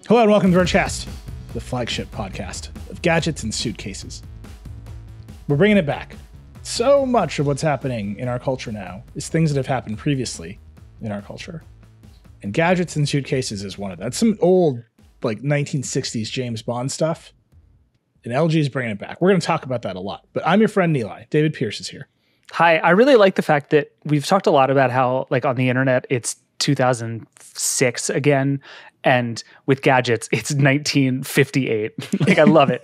Hello and welcome to Vergecast, the flagship podcast of gadgets and suitcases. We're bringing it back. So much of what's happening in our culture now is things that have happened previously in our culture. And gadgets and suitcases is one of them. That's some old, 1960s James Bond stuff. And LG is bringing it back. We're going to talk about that a lot. But I'm your friend Nilay. David Pierce is here. Hi. I really like the fact that we've talked a lot about how, on the internet, it's 2006 again. And with gadgets, it's 1958. I love it.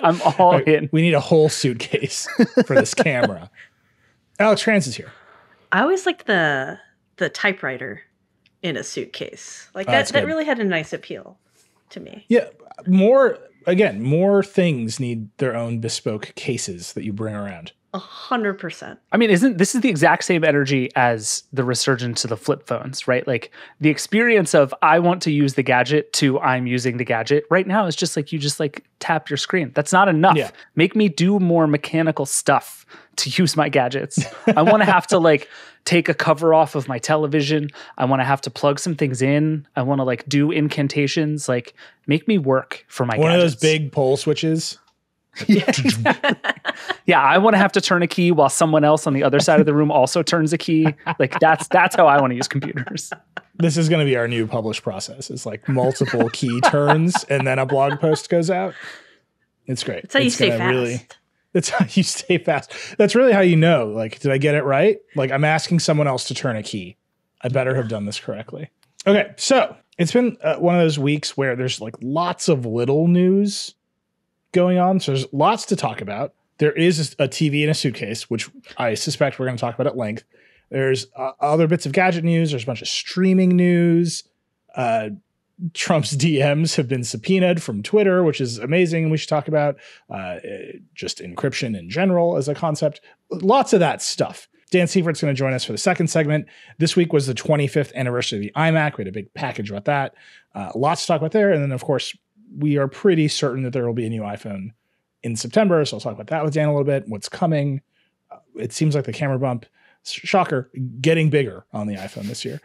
I'm all in. We need a whole suitcase for this camera. Alex Cranz is here. I always liked the typewriter in a suitcase. That really had a nice appeal to me. Yeah. More things need their own bespoke cases that you bring around. 100%. I mean, this is the exact same energy as the resurgence of the flip phones, right? The experience of I want to use the gadget to I'm using the gadget right now is just you tap your screen. That's not enough. Yeah. Make me do more mechanical stuff to use my gadgets. I want to have to take a cover off of my television. I want to have to plug some things in. I want to do incantations. Make me work for my gadgets. One of those big pole switches. Yeah, I want to have to turn a key while someone else on the other side of the room also turns a key. That's how I want to use computers. This is going to be our new publish process. It's multiple key turns and then a blog post goes out. It's great. That's how you stay fast. That's how you stay fast. That's really how you know, did I get it right? I'm asking someone else to turn a key. I better have done this correctly. Okay, so it's been one of those weeks where there's lots of little news going on. So there's lots to talk about. There is a TV in a suitcase, which I suspect we're going to talk about at length. There's other bits of gadget news. There's a bunch of streaming news. Trump's DMs have been subpoenaed from Twitter, which is amazing. And we should talk about just encryption in general as a concept. Lots of that stuff. Dan Seifert's going to join us for the second segment. This week was the 25th anniversary of the iMac. We had a big package about that. Lots to talk about there. And then, of course, we are pretty certain that there will be a new iPhone in September. So I'll talk about that with Dan a little bit. What's coming. It seems like the camera bump, shocker, getting bigger on the iPhone this year.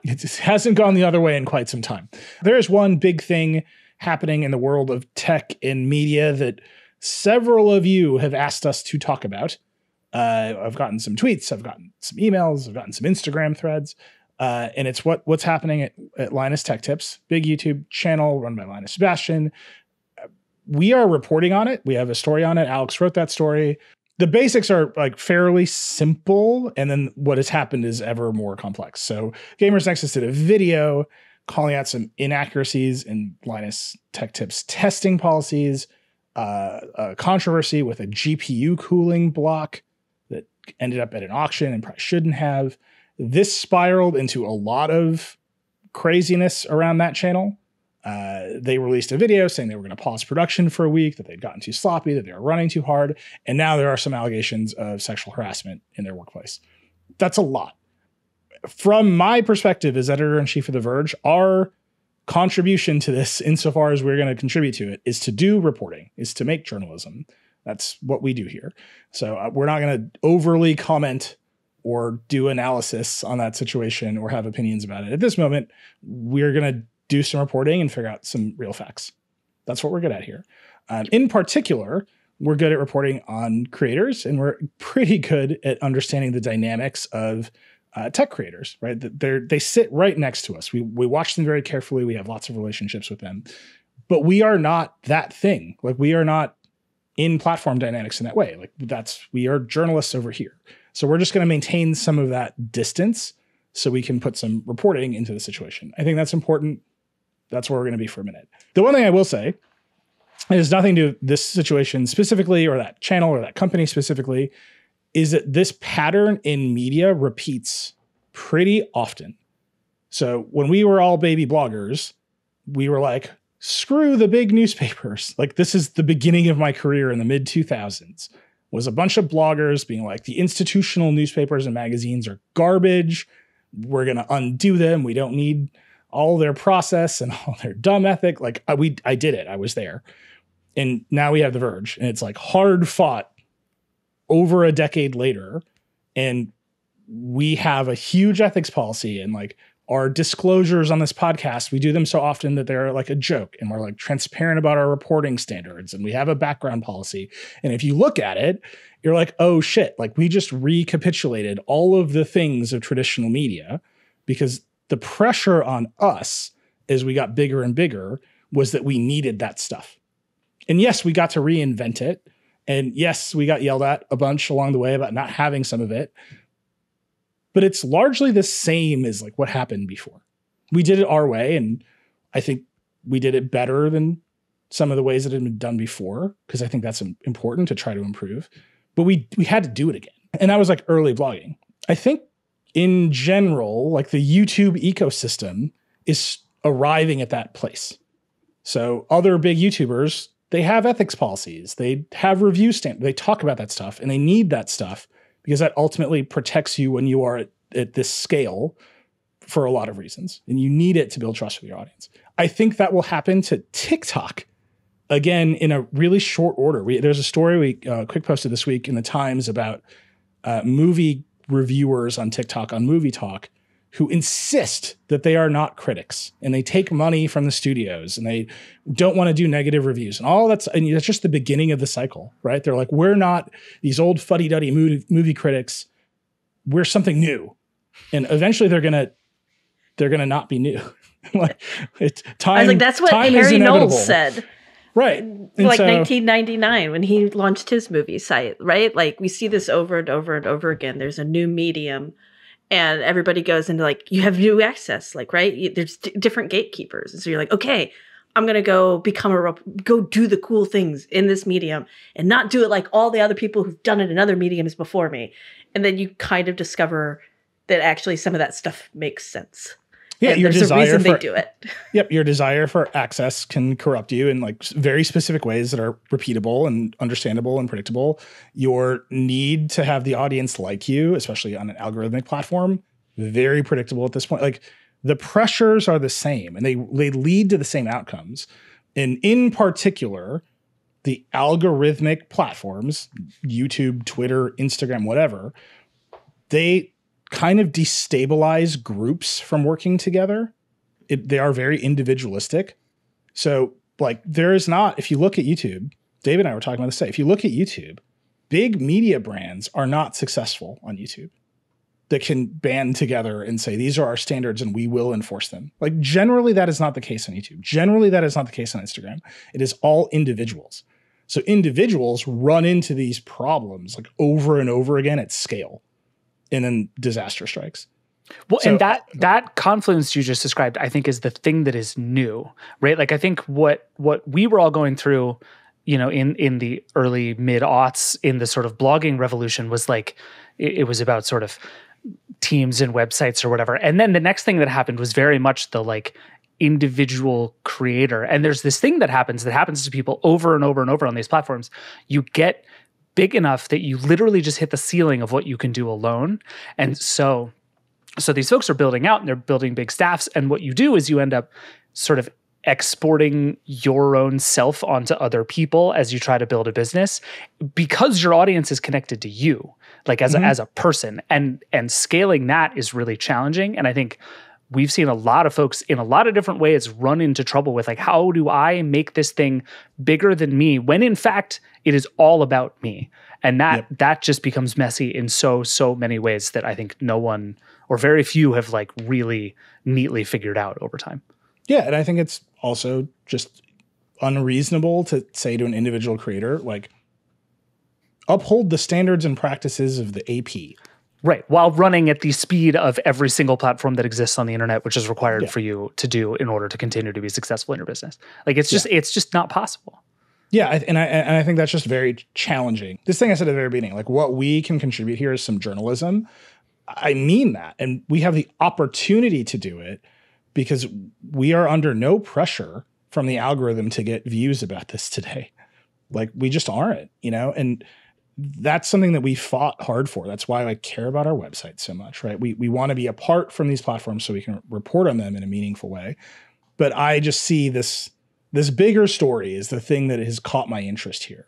It just hasn't gone the other way in quite some time. There is one big thing happening in the world of tech and media that several of you have asked us to talk about. I've gotten some tweets. I've gotten some emails. I've gotten some Instagram threads. And it's what's happening at Linus Tech Tips, big YouTube channel run by Linus Sebastian. We are reporting on it. We have a story on it. Alex wrote that story. The basics are fairly simple. And then what has happened is ever more complex. So Gamers Nexus did a video calling out some inaccuracies in Linus Tech Tips testing policies, a controversy with a GPU cooling block that ended up at an auction and probably shouldn't have. This spiraled into a lot of craziness around that channel. They released a video saying they were going to pause production for a week, that they'd gotten too sloppy, that they were running too hard. And now there are some allegations of sexual harassment in their workplace. That's a lot. From my perspective as editor-in-chief of The Verge, our contribution to this, insofar as we're going to contribute to it, is to do reporting, is to make journalism. That's what we do here. So we're not going to overly comment or do analysis on that situation or have opinions about it. At this moment, we're going to do some reporting and figure out some real facts. That's what we're good at here. In particular, we're good at reporting on creators, and we're pretty good at understanding the dynamics of tech creators, right? They sit right next to us. We watch them very carefully. We have lots of relationships with them, but we are not that thing. We are not in platform dynamics in that way. We are journalists over here. So we're just going to maintain some of that distance so we can put some reporting into the situation. I think that's important. That's where we're going to be for a minute. The one thing I will say, it has nothing to do with this situation specifically or that channel or that company specifically, is that this pattern in media repeats pretty often. So when we were all baby bloggers, we were like, screw the big newspapers. This is the beginning of my career in the mid 2000s. Was a bunch of bloggers being like, the institutional newspapers and magazines are garbage. We're going to undo them. We don't need all their process and all their dumb ethic. I did it. I was there. And now we have The Verge, and it's hard fought over a decade later. And we have a huge ethics policy, and Our disclosures on this podcast, we do them so often that they're like a joke, and we're like transparent about our reporting standards, and we have a background policy. And if you look at it, you're like, oh shit, like we just recapitulated all of the things of traditional media, because the pressure on us as we got bigger and bigger was that we needed that stuff. And yes, we got to reinvent it. And yes, we got yelled at a bunch along the way about not having some of it. But it's largely the same as like what happened before. We did it our way, and I think we did it better than some of the ways that had been done before, because I think that's important to try to improve. But we had to do it again. And that was like early vlogging. I think in general, like the YouTube ecosystem is arriving at that place. So other big YouTubers, they have ethics policies, they have review standards, they talk about that stuff, and they need that stuff because that ultimately protects you when you are at this scale for a lot of reasons. And you need it to build trust with your audience. I think that will happen to TikTok again in a really short order. There's a story we quick posted this week in the Times about movie reviewers on TikTok on Movie Talk who insist that they are not critics, and they take money from the studios, and they don't want to do negative reviews, and all that's just the beginning of the cycle, right? They're like, we're not these old fuddy-duddy movie critics. We're something new. And eventually they're gonna not be new. Like it's time. I was like, that's what Harry Knowles said. Right. And like 1999 when he launched his movie site, right? Like we see this over and over and over again. There's a new medium. And everybody goes into like, you have new access, like, right? There's different gatekeepers. And so you're like, okay, I'm going to go go do the cool things in this medium and not do it like all the other people who've done it in other mediums before me. And then you kind of discover that actually some of that stuff makes sense. Yeah, and your there's desire a reason they do it. Yep, your desire for access can corrupt you in like very specific ways that are repeatable and understandable and predictable. Your need to have the audience like you, especially on an algorithmic platform, very predictable at this point. Like the pressures are the same, and they lead to the same outcomes. And in particular, the algorithmic platforms, YouTube, Twitter, Instagram, whatever, they kind of destabilize groups from working together. They are very individualistic. So like there is not, if you look at YouTube, Dave and I were talking about this today, if you look at YouTube, big media brands are not successful on YouTube that can band together and say, these are our standards and we will enforce them. Like generally that is not the case on YouTube. Generally that is not the case on Instagram. It is all individuals. So individuals run into these problems like over and over again at scale. And then disaster strikes. Well, so, and that confluence you just described, I think, is the thing that is new, right? Like, I think what we were all going through, in the early mid-aughts in the sort of blogging revolution was like, it was about sort of teams and websites or whatever. And then the next thing that happened was very much the like individual creator. And there's this thing that happens to people over and over and over on these platforms. You get big enough that you literally just hit the ceiling of what you can do alone. And so these folks are building out and they're building big staffs. And what you do is you end up sort of exporting your own self onto other people as you try to build a business because your audience is connected to you, like as a person. And scaling that is really challenging. And I think we've seen a lot of folks in a lot of different ways run into trouble with like, how do I make this thing bigger than me when in fact it is all about me? And that just becomes messy in so many ways that I think no one or very few have like really neatly figured out over time. Yeah. And I think it's also just unreasonable to say to an individual creator, like uphold the standards and practices of the AP. Right, while running at the speed of every single platform that exists on the internet, which is required for you to do in order to continue to be successful in your business. Like it's just not possible. Yeah, and I think that's just very challenging. This thing I said at the very beginning, like what we can contribute here is some journalism. I mean that, and we have the opportunity to do it because we are under no pressure from the algorithm to get views about this today. Like we just aren't, and that's something that we fought hard for. That's why I care about our website so much, right? We want to be apart from these platforms so we can report on them in a meaningful way. But I just see this bigger story is the thing that has caught my interest here.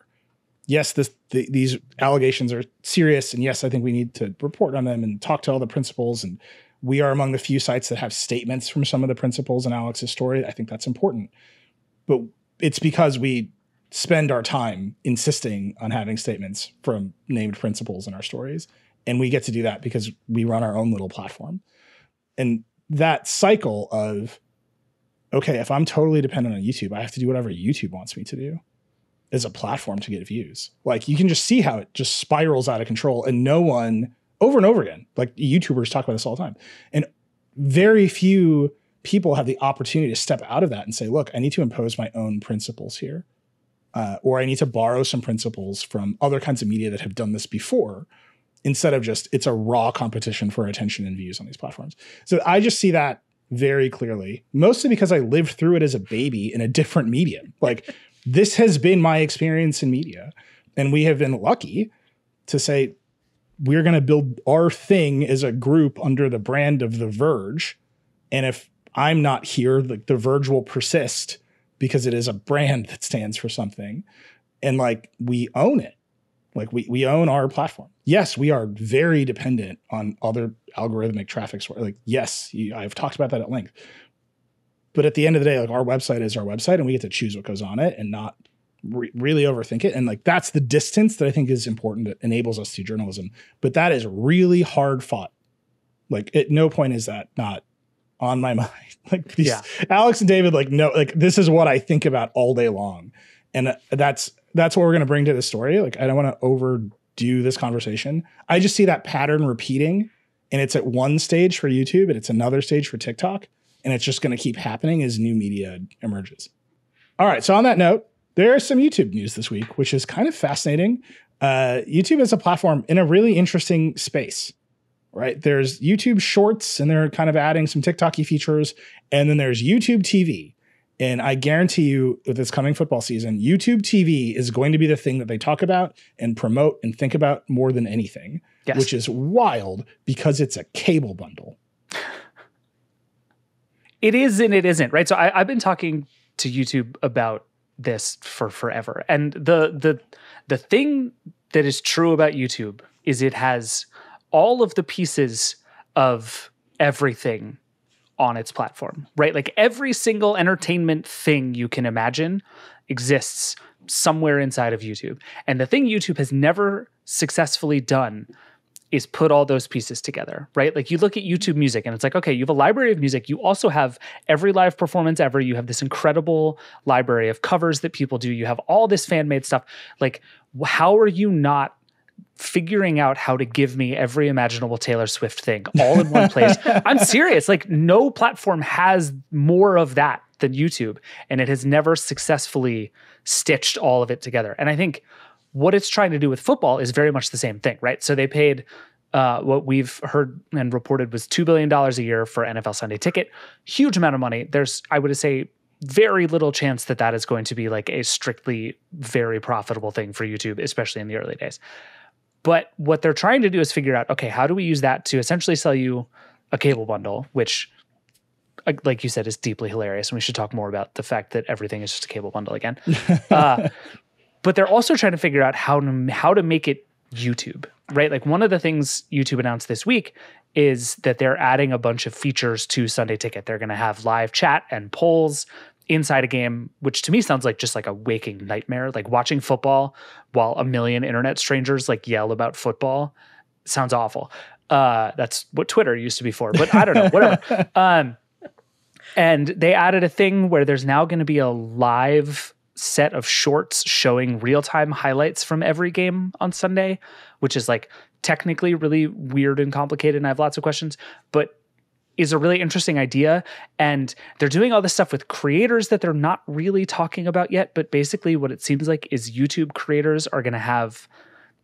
Yes, these allegations are serious. And yes, I think we need to report on them and talk to all the principals and We are among the few sites that have statements from some of the principals in Alex's story. I think that's important. But it's because we spend our time insisting on having statements from named principals in our stories. And we get to do that because we run our own little platform. And that cycle of, okay, if I'm totally dependent on YouTube, I have to do whatever YouTube wants me to do as a platform to get views. Like, you can just see how it just spirals out of control, and no one, over and over again, like YouTubers talk about this all the time. And very few people have the opportunity to step out of that and say, look, I need to impose my own principles here. Or I need to borrow some principles from other kinds of media that have done this before, instead of just, it's a raw competition for attention and views on these platforms. So I just see that very clearly, mostly because I lived through it as a baby in a different medium. Like, this has been my experience in media, and we have been lucky to say, we're going to build our thing as a group under the brand of The Verge. And if I'm not here, the Verge will persist because it is a brand that stands for something. And like, we own it. Like, we own our platform. Yes, we are very dependent on other algorithmic traffic sources. Like, yes, I've talked about that at length. But at the end of the day, like, our website is our website, and we get to choose what goes on it and not really overthink it. And like, that's the distance that I think is important, that enables us to do journalism. But that is really hard fought. Like, at no point is that not on my mind. Like, these, Alex and David, like, no, like, this is what I think about all day long. And that's what we're going to bring to this story. Like, I don't want to overdo this conversation. I just see that pattern repeating, and it's at one stage for YouTube and it's another stage for TikTok. And it's just going to keep happening as new media emerges. All right. So on that note, there is some YouTube news this week, which is kind of fascinating. YouTube is a platform in a really interesting space, right? There's YouTube Shorts, and they're kind of adding some TikTok-y features. And then there's YouTube TV. And I guarantee you, with this coming football season, YouTube TV is going to be the thing that they talk about and promote and think about more than anything, which is wild because it's a cable bundle. It is and it isn't, right? So I've been talking to YouTube about this for forever. And the thing that is true about YouTube is it has all of the pieces of everything on its platform, right? Like, every single entertainment thing you can imagine exists somewhere inside of YouTube. And the thing YouTube has never successfully done is put all those pieces together, right? Like, you look at YouTube Music and it's like, okay, you have a library of music. You also have every live performance ever. You have this incredible library of covers that people do. You have all this fan-made stuff. Like, how are you not figuring out how to give me every imaginable Taylor Swift thing all in one place? I'm serious. Like, no platform has more of that than YouTube, and it has never successfully stitched all of it together. And I think what it's trying to do with football is very much the same thing, right? So they paid what we've heard and reported was $2 billion a year for NFL Sunday Ticket. Huge amount of money. There's, I would say, very little chance that that is going to be like a strictly very profitable thing for YouTube, especially in the early days. But what they're trying to do is figure out, okay, how do we use that to essentially sell you a cable bundle, which, like you said, is deeply hilarious. And we should talk more about the fact that everything is just a cable bundle again. But they're also trying to figure out how to make it YouTube, right? Like, one of the things YouTube announced this week is that they're adding a bunch of features to Sunday Ticket. They're going to have live chat and polls inside a game, which to me sounds like just like a waking nightmare. Like, watching football while a million internet strangers like yell about football sounds awful. That's what Twitter used to be for, but I don't know, whatever. And they added a thing where there's now going to be a live set of shorts showing real-time highlights from every game on Sunday, which is like technically really weird and complicated, and I have lots of questions, but is a really interesting idea. And they're doing all this stuff with creators that they're not really talking about yet, but basically what it seems like is YouTube creators are going to have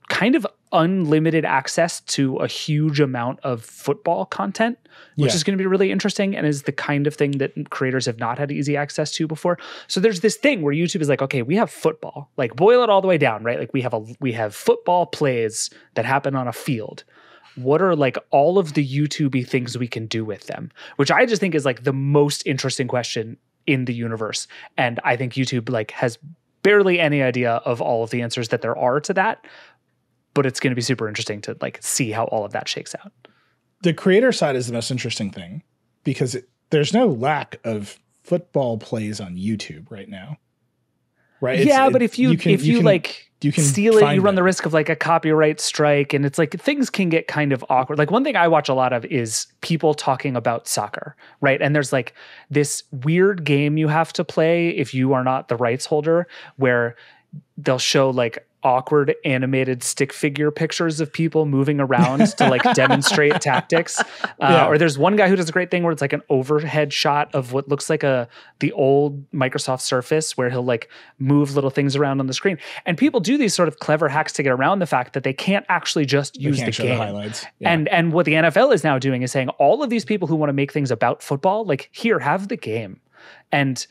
kind of unlimited access to a huge amount of football content, which is going to be really interesting and is the kind of thing that creators have not had easy access to before. So there's this thing where YouTube is like, okay, we have football, like, boil it all the way down, right? Like, we have football plays that happen on a field. What are like all of the YouTube-y things we can do with them? Which I just think is like the most interesting question in the universe. And I think YouTube like has barely any idea of all of the answers that there are to that. But it's going to be super interesting to like see how all of that shakes out. the creator side is the most interesting thing because there's no lack of football plays on YouTube right now. Right? Yeah, but if you can steal it, you run them. the risk of like a copyright strike, and it's like things can get kind of awkward. Like one thing I watch a lot of is people talking about soccer, right? And there's like this weird game you have to play if you are not the rights holder, where they'll show like awkward animated stick figure pictures of people moving around to like demonstrate tactics. Or there's one guy who does a great thing where it's like an overhead shot of what looks like the old Microsoft Surface, where he'll like move little things around on the screen. And people do these sort of clever hacks to get around the fact that they can't actually just use the game. The highlights. Yeah. And what the NFL is now doing is saying all of these people who want to make things about football, like, here, have the game. And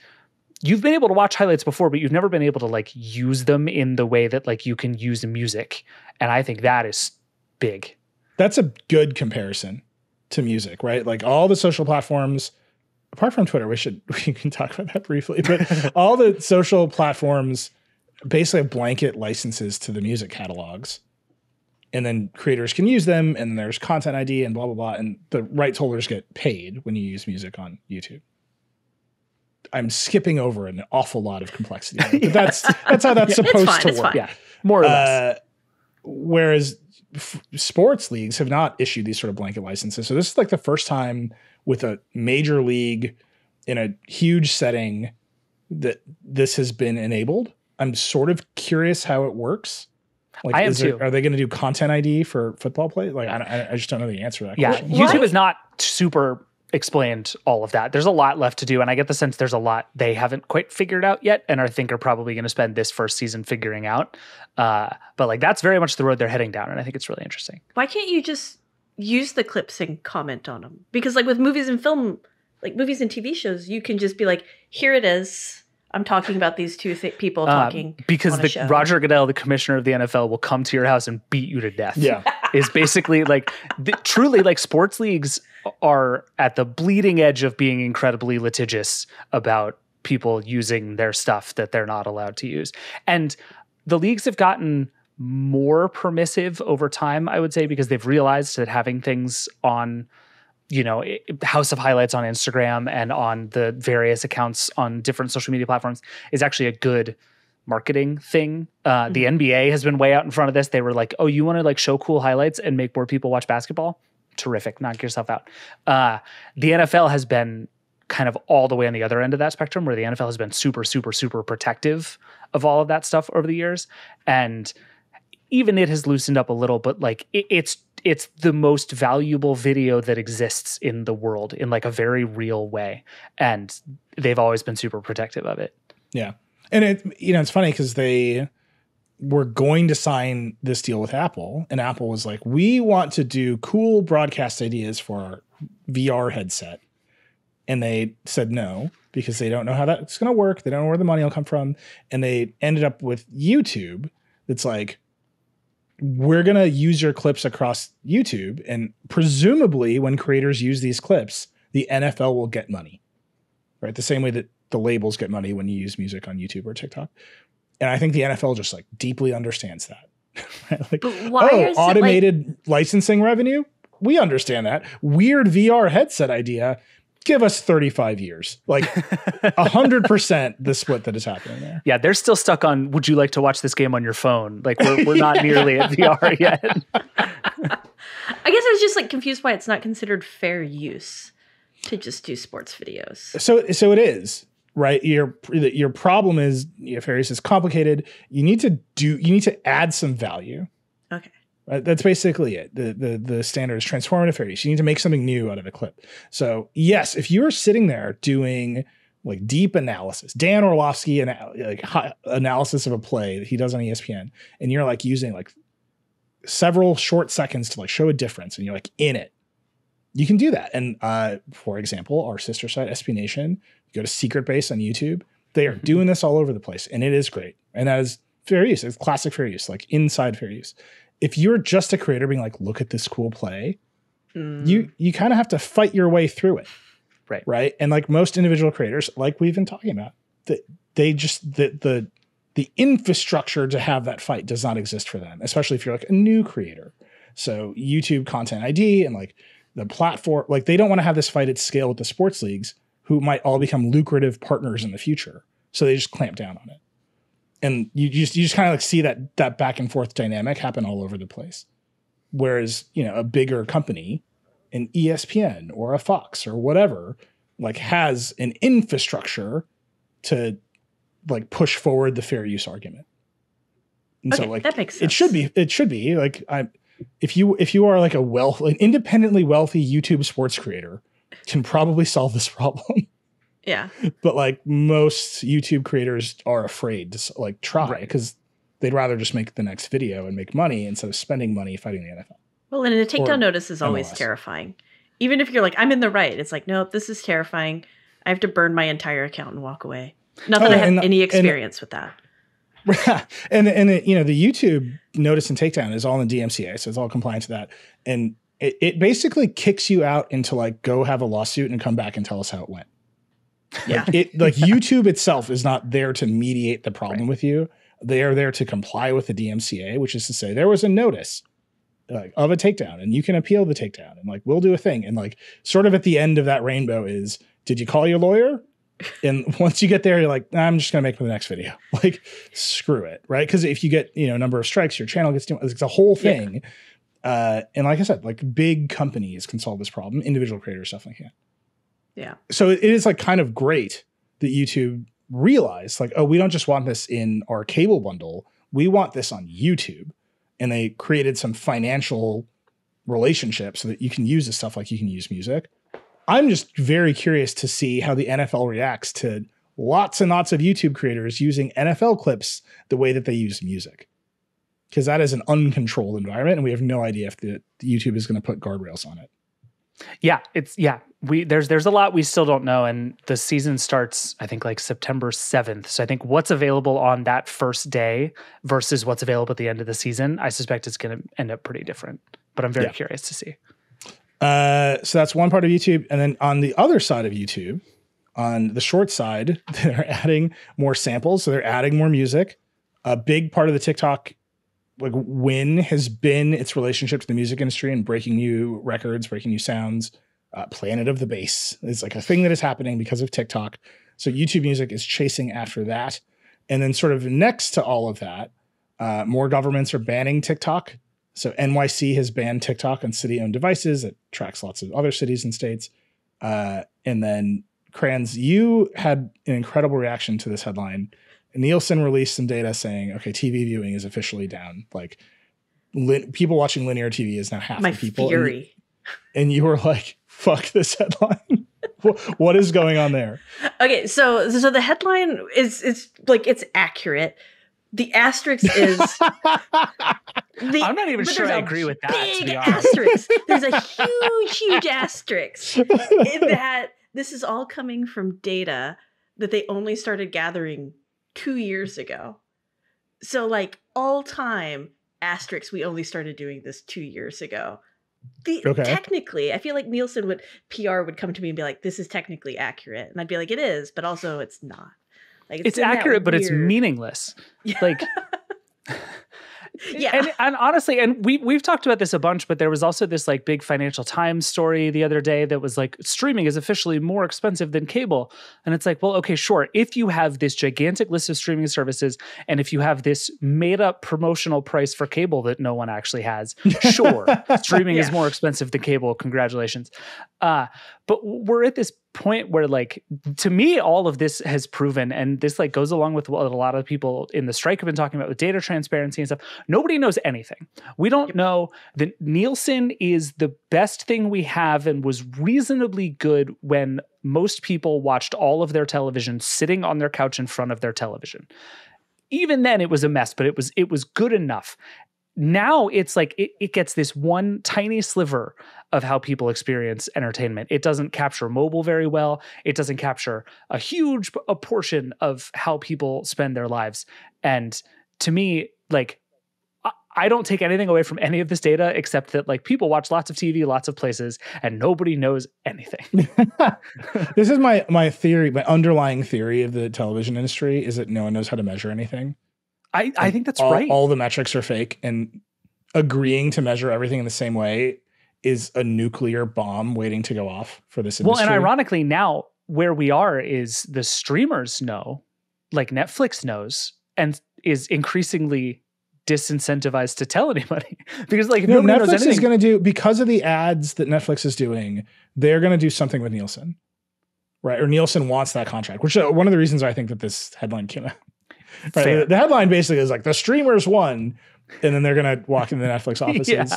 you've been able to watch highlights before, but you've never been able to like use them in the way that like you can use music. And I think that is big. That's a good comparison to music, right? Like all the social platforms, apart from Twitter, we can talk about that briefly, but all the social platforms basically have blanket licenses to the music catalogs. And then creators can use them, and there's content ID and blah, blah, blah. And the rights holders get paid when you use music on YouTube. I'm skipping over an awful lot of complexity, but that's how that's supposed to work. Yeah, more or less. Whereas sports leagues have not issued these sort of blanket licenses. So this is like the first time with a major league in a huge setting that this has been enabled. I'm sort of curious how it works. Like, I am too. Are they going to do content ID for football play? Like, I just don't know the answer to that question. YouTube is not super explained all of that. There's a lot left to do, and I get the sense there's a lot they haven't quite figured out yet, and I think are probably going to spend this first season figuring out. But like that's very much the road they're heading down, and I think it's really interesting. Why can't you just use the clips and comment on them? Because like with movies and film, like movies and TV shows, you can just be like, here it is. I'm talking about these two people talking because on a show. Roger Goodell, the commissioner of the NFL, will come to your house and beat you to death. Yeah, is basically like truly like sports leagues are at the bleeding edge of being incredibly litigious about people using their stuff that they're not allowed to use. And the leagues have gotten more permissive over time, I would say, because they've realized that having things on, House of Highlights on Instagram and on the various accounts on different social media platforms is actually a good marketing thing. The NBA has been way out in front of this. They were like, oh, you want to like show cool highlights and make more people watch basketball? Terrific. Knock yourself out. The NFL has been kind of all the way on the other end of that spectrum, where the NFL has been super, super, super protective of all of that stuff over the years. And even it has loosened up a little, but like it's the most valuable video that exists in the world in like a very real way. And they've always been super protective of it. Yeah. And it's funny because they were going to sign this deal with Apple, and Apple was like, we want to do cool broadcast ideas for our VR headset. And they said no, because they don't know how that's going to work. They don't know where the money will come from. And they ended up with YouTube. That's like, we're going to use your clips across YouTube. And presumably when creators use these clips, the NFL will get money, right? The same way that the labels get money when you use music on YouTube or TikTok. And I think the NFL just like deeply understands that. Right? Like, but why is automated licensing revenue? We understand that. Weird VR headset idea. Give us 35 years, like 100% the split that is happening there. Yeah, they're still stuck on, would you like to watch this game on your phone? Like we're not nearly at VR yet. I guess I was just like confused why it's not considered fair use to just do sports videos. So it is, right? Your problem is, fair use is complicated. You need to add some value. Okay. That's basically it. The standard is transformative fair use. You need to make something new out of a clip. So yes, if you are sitting there doing like deep analysis, Dan Orlovsky and like analysis of a play that he does on ESPN, and you're like using like several short seconds to like show a difference, and you're like in it, you can do that. And for example, our sister site SB Nation, go to Secret Base on YouTube. They are doing this all over the place, and it is great. And that is fair use. It's classic fair use, like inside fair use. If you're just a creator being like, look at this cool play, you kind of have to fight your way through it. Right. And like most individual creators, like we've been talking about, they just, the infrastructure to have that fight does not exist for them, especially if you're like a new creator. So YouTube content ID and like the platform, like they don't want to have this fight at scale with the sports leagues who might all become lucrative partners in the future. So they just clamp down on it. And you just kind of like see that back and forth dynamic happen all over the place. Whereas, you know, a bigger company, an ESPN or a Fox or whatever, like has an infrastructure to like push forward the fair use argument. And okay, so like that makes sense. It should be like if you are like an independently wealthy YouTube sports creator can probably solve this problem. Yeah. But like most YouTube creators are afraid to like try because they'd rather just make the next video and make money instead of spending money fighting the NFL. Well, and a takedown notice is always MLS. terrifying. Even if you're like, I'm in the right, it's like, nope, this is terrifying. I have to burn my entire account and walk away. Not that I have any experience with that. and you know, the YouTube notice and takedown is all in DMCA, so it's all compliant to that. And it basically kicks you out into like, go have a lawsuit and come back and tell us how it went. Yeah. Like YouTube itself is not there to mediate the problem with you. They are there to comply with the DMCA, which is to say there was a notice like of a takedown and you can appeal the takedown and like, we'll do a thing. And like sort of at the end of that rainbow is, did you call your lawyer? And once you get there, you're like, I'm just going to make the next video. Like, screw it. Right. Cause if you get, you know, number of strikes, your channel gets, it's a whole thing. Yeah. And like I said, like big companies can solve this problem. Individual creators definitely can't. Yeah. So it is like kind of great that YouTube realized like, oh, we don't just want this in our cable bundle. We want this on YouTube. And they created some financial relationship so that you can use this stuff like you can use music. I'm just very curious to see how the NFL reacts to lots and lots of YouTube creators using NFL clips the way that they use music. Because that is an uncontrolled environment and we have no idea if the YouTube is going to put guardrails on it. Yeah, there's a lot we still don't know, and the season starts I think like September 7th. So I think what's available on that first day versus what's available at the end of the season, I suspect it's going to end up pretty different. But I'm very curious to see. So that's one part of YouTube, and then on the other side of YouTube, on the short side, they're adding more samples, so they're adding more music. A big part of the TikTok like win has been its relationship to the music industry and breaking new records, breaking new sounds. Planet of the Bass is like a thing that is happening because of TikTok. So YouTube Music is chasing after that. And then sort of next to all of that, more governments are banning TikTok. So NYC has banned TikTok on city-owned devices. It tracks lots of other cities and states. And then Cranz, you had an incredible reaction to this headline. Nielsen released some data saying, okay, TV viewing is officially down. Like people watching linear TV is now half the people. Fury. And you were like, fuck this headline. What is going on there? Okay, so the headline is like, it's accurate. The asterisk is I'm not even sure I agree with that. Big to be honest. asterisk. There's a huge asterisk in that this is all coming from data that they only started gathering 2 years ago. So like all time asterisks, we only started doing this 2 years ago. Technically, I feel like Nielsen PR would come to me and be like, this is technically accurate. And I'd be like, it is, but also it's not. Like it's accurate, but it's meaningless. Like yeah. And honestly, and we've talked about this a bunch, but there was also this like big Financial Times story the other day that was like, streaming is officially more expensive than cable. And it's like, well, okay, sure. If you have this gigantic list of streaming services, and if you have this made up promotional price for cable that no one actually has, sure, streaming is more expensive than cable. Congratulations. But we're at this point where like, to me, all of this has proven, and this like goes along with what a lot of people in the strike have been talking about with data transparency and stuff. Nobody knows anything. We don't know that Nielsen is the best thing we have and was reasonably good when most people watched all of their television sitting on their couch in front of their television. Even then it was a mess, but it was good enough. Now it's like it gets this one tiny sliver of how people experience entertainment. It doesn't capture mobile very well. It doesn't capture a huge portion of how people spend their lives. And to me, like, I don't take anything away from any of this data except that like people watch lots of TV, lots of places, and nobody knows anything. This is my theory, my underlying theory of the television industry is that no one knows how to measure anything. I think that's right. All the metrics are fake, and agreeing to measure everything in the same way is a nuclear bomb waiting to go off for this industry. Well, and ironically, now where we are is the streamers know, like Netflix knows, and is increasingly disincentivized to tell anybody because like nobody knows Netflix anything. is going to do, because of the ads that Netflix is doing, they're going to do something with Nielsen, right? Or Nielsen wants that contract, which is one of the reasons I think that this headline came out. Right? The headline basically is like the streamers won, and then they're going to walk into the Netflix offices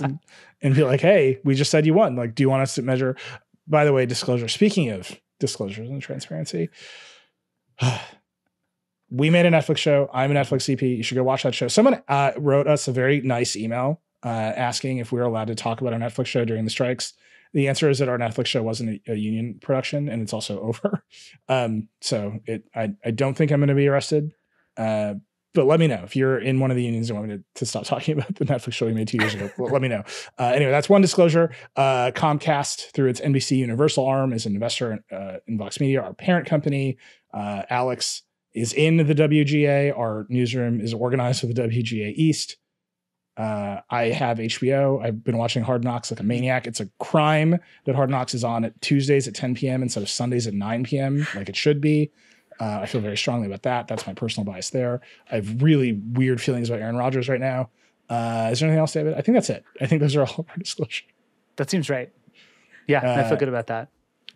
and be like, hey, we just said you won. Like, do you want us to measure? By the way, disclosure. Speaking of disclosures and transparency, we made a Netflix show. I'm a Netflix CP. You should go watch that show. Someone wrote us a very nice email asking if we were allowed to talk about our Netflix show during the strikes. The answer is that our Netflix show wasn't a union production, and it's also over. So I don't think I'm going to be arrested. But let me know if you're in one of the unions and want me to stop talking about the Netflix show we made 2 years ago. Let me know. Anyway, that's one disclosure. Comcast, through its NBC Universal arm, is an investor in Vox Media, our parent company. Alex is in the WGA. Our newsroom is organized with the WGA East. I have HBO. I've been watching Hard Knocks like a maniac. It's a crime that Hard Knocks is on at Tuesdays at 10 p.m. instead of Sundays at 9 p.m. like it should be. I feel very strongly about that. That's my personal bias there. I have really weird feelings about Aaron Rodgers right now. Is there anything else, David? I think that's it. I think those are all of our disclosure. That seems right. Yeah, I feel good about that.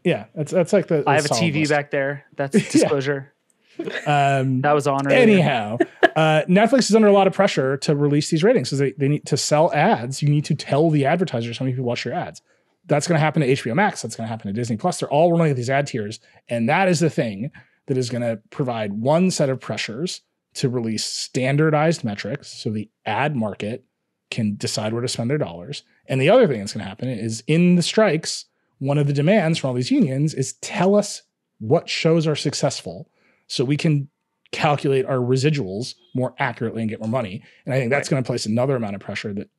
Yeah, that's like the I have a TV list. back there. That's disclosure. That was on. Anyhow, Netflix is under a lot of pressure to release these ratings because they need to sell ads. You need to tell the advertisers how many people watch your ads. That's going to happen to HBO Max. That's going to happen to Disney Plus. They're all running at these ad tiers, and that is the thing that is going to provide one set of pressures to release standardized metrics so the ad market can decide where to spend their dollars. And the other thing that's going to happen is in the strikes, one of the demands from all these unions is tell us what shows are successful so we can calculate our residuals more accurately and get more money. And I think that's going to place another amount of pressure that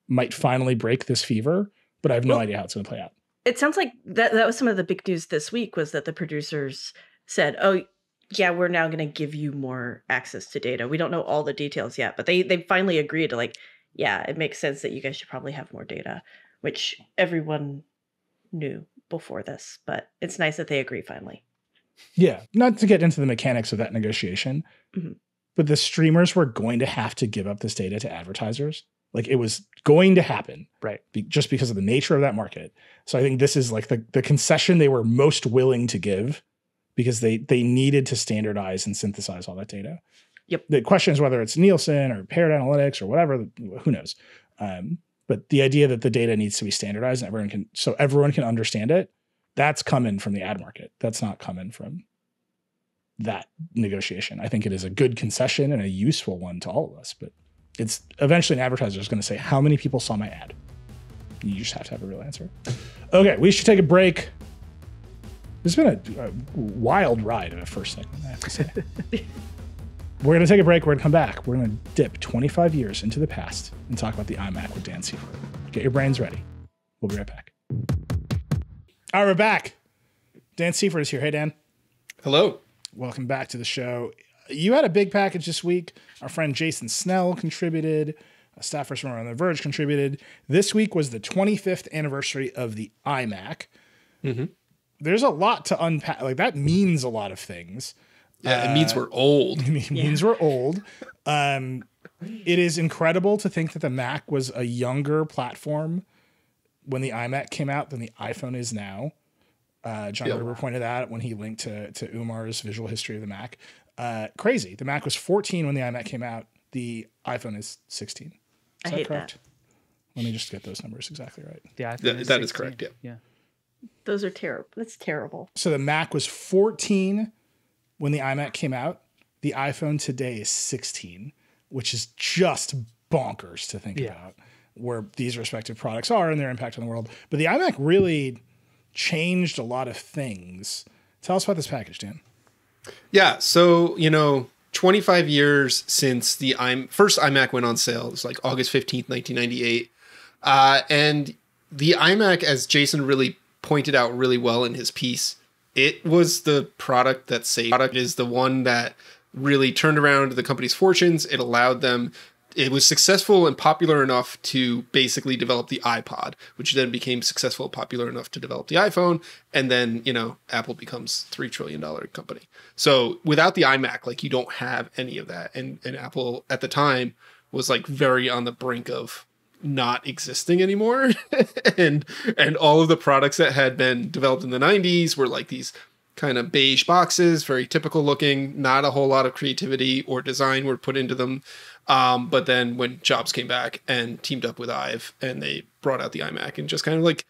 might finally break this fever, but I have no idea how it's going to play out. It sounds like that was some of the big news this week was that the producers said, oh, yeah, we're now going to give you more access to data. We don't know all the details yet, but they finally agreed to like, yeah, it makes sense that you guys should probably have more data, which everyone knew before this, but it's nice that they agree finally. Yeah, not to get into the mechanics of that negotiation, but the streamers were going to have to give up this data to advertisers. Like it was going to happen, right? Just because of the nature of that market. So I think this is like the concession they were most willing to give because they needed to standardize and synthesize all that data. Yep. The question is whether it's Nielsen or paired analytics or whatever, who knows? But the idea that the data needs to be standardized and everyone can understand it, that's coming from the ad market. That's not coming from that negotiation. I think it is a good concession and a useful one to all of us, but it's eventually an advertiser is going to say, how many people saw my ad? You just have to have a real answer. Okay, we should take a break. This has been a wild ride in the first segment, I have to say. We're going to take a break. We're going to come back. We're going to dip 25 years into the past and talk about the iMac with Dan Seifert. Get your brains ready. We'll be right back. All right, we're back. Dan Seifert is here. Hey, Dan. Hello. Welcome back to the show. You had a big package this week. Our friend Jason Snell contributed. Staffers from around the Verge contributed. This week was the 25th anniversary of the iMac. Mm-hmm. There's a lot to unpack. Like that means a lot of things. Yeah, it means we're old. It means we're old. It is incredible to think that the Mac was a younger platform when the iMac came out than the iPhone is now. John Gruber pointed that out when he linked to Umar's visual history of the Mac. Crazy. The Mac was 14 when the iMac came out. The iPhone is 16. I hate correct? Let me just get those numbers exactly right. Yeah, that is correct. Yeah. Those are terrible. That's terrible. So the Mac was 14 when the iMac came out. The iPhone today is 16, which is just bonkers to think about where these respective products are and their impact on the world. But the iMac really changed a lot of things. Tell us about this package, Dan. Yeah, so, 25 years since the first iMac went on sale. It was like August 15th, 1998. And the iMac, as Jason really pointed out really well in his piece, it was the product that saved. It is the one that really turned around the company's fortunes. It allowed them it was successful and popular enough to basically develop the iPod, which then became successful and popular enough to develop the iPhone. And then, Apple becomes $3 trillion company. So without the iMac, like you don't have any of that. And Apple at the time was like very on the brink of not existing anymore. and all of the products that had been developed in the 90s were like these kind of beige boxes, very typical looking, not a whole lot of creativity or design were put into them. But then when Jobs came back and teamed up with Ive and they brought out the iMac and just kind of like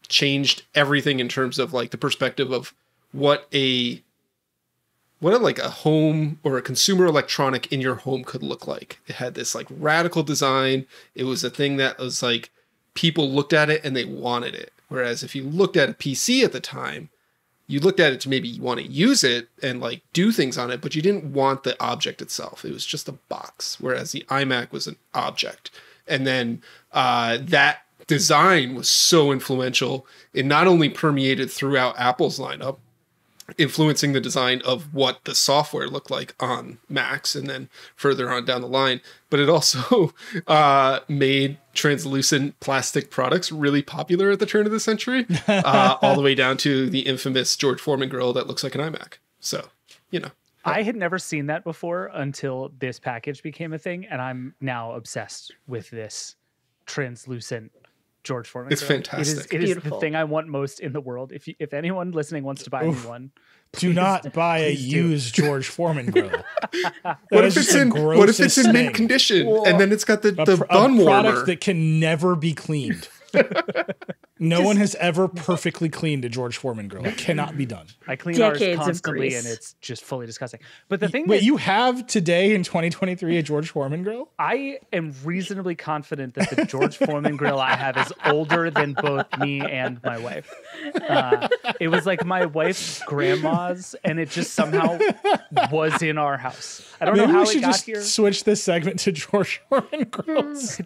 changed everything in terms of like the perspective of what a home or a consumer electronic in your home could look like. It had this like radical design. It was a thing that was like people looked at it and they wanted it. Whereas if you looked at a PC at the time, you looked at it to maybe want to use it and like do things on it, but you didn't want the object itself. It was just a box. Whereas the iMac was an object. And then that design was so influential. It not only permeated throughout Apple's lineup, influencing the design of what the software looked like on Macs and then further on down the line, but it also made translucent plastic products really popular at the turn of the century, all the way down to the infamous George Foreman grill that looks like an iMac. So, I had never seen that before until this package became a thing, and I'm now obsessed with this translucent George Foreman. It's fantastic. It is the thing I want most in the world. If anyone listening wants to buy me one, do not buy a used George Foreman grill. What if it's in mint condition and then it's got the bun warmer? A product that can never be cleaned. No one has ever perfectly cleaned a George Foreman grill. It cannot be done. I clean ours constantly, and it's just fully disgusting. But the thing you have today in 2023 a George Foreman grill? I am reasonably confident that the George Foreman grill I have is older than both me and my wife. It was like my wife's grandma's, and it just somehow was in our house. I don't know how it got here. Switch this segment to George Foreman grills.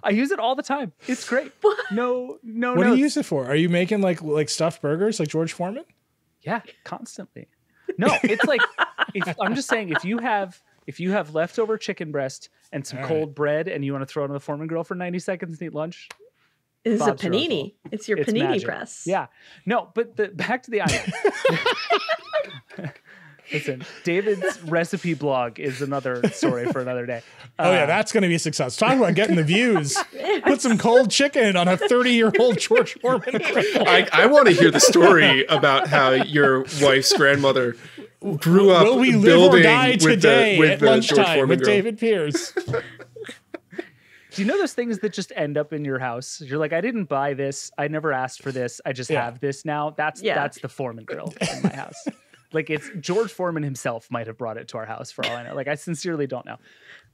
I use it all the time. It's great. No. What do you use it for? Are you making like stuffed burgers like George Foreman? Yeah, constantly. No, it's like I'm just saying if you have leftover chicken breast and some cold bread and you want to throw it on the Foreman grill for 90 seconds and eat lunch. It's a panini. It's your panini magic. press. Yeah. No, but back to the iMac. Listen, David's recipe blog is another story for another day. That's going to be a success. Talk about getting the views. Put some cold chicken on a 30-year-old George Foreman. I want to hear the story about how your wife's grandmother grew up Will we live building or die today with at the George lunchtime Foreman with grill. David Pierce? Do you know those things that just end up in your house? You're like, I didn't buy this. I never asked for this. I just have this now. That's the Foreman grill in my house. Like it's George Foreman himself might have brought it to our house for all I know. Like I sincerely don't know.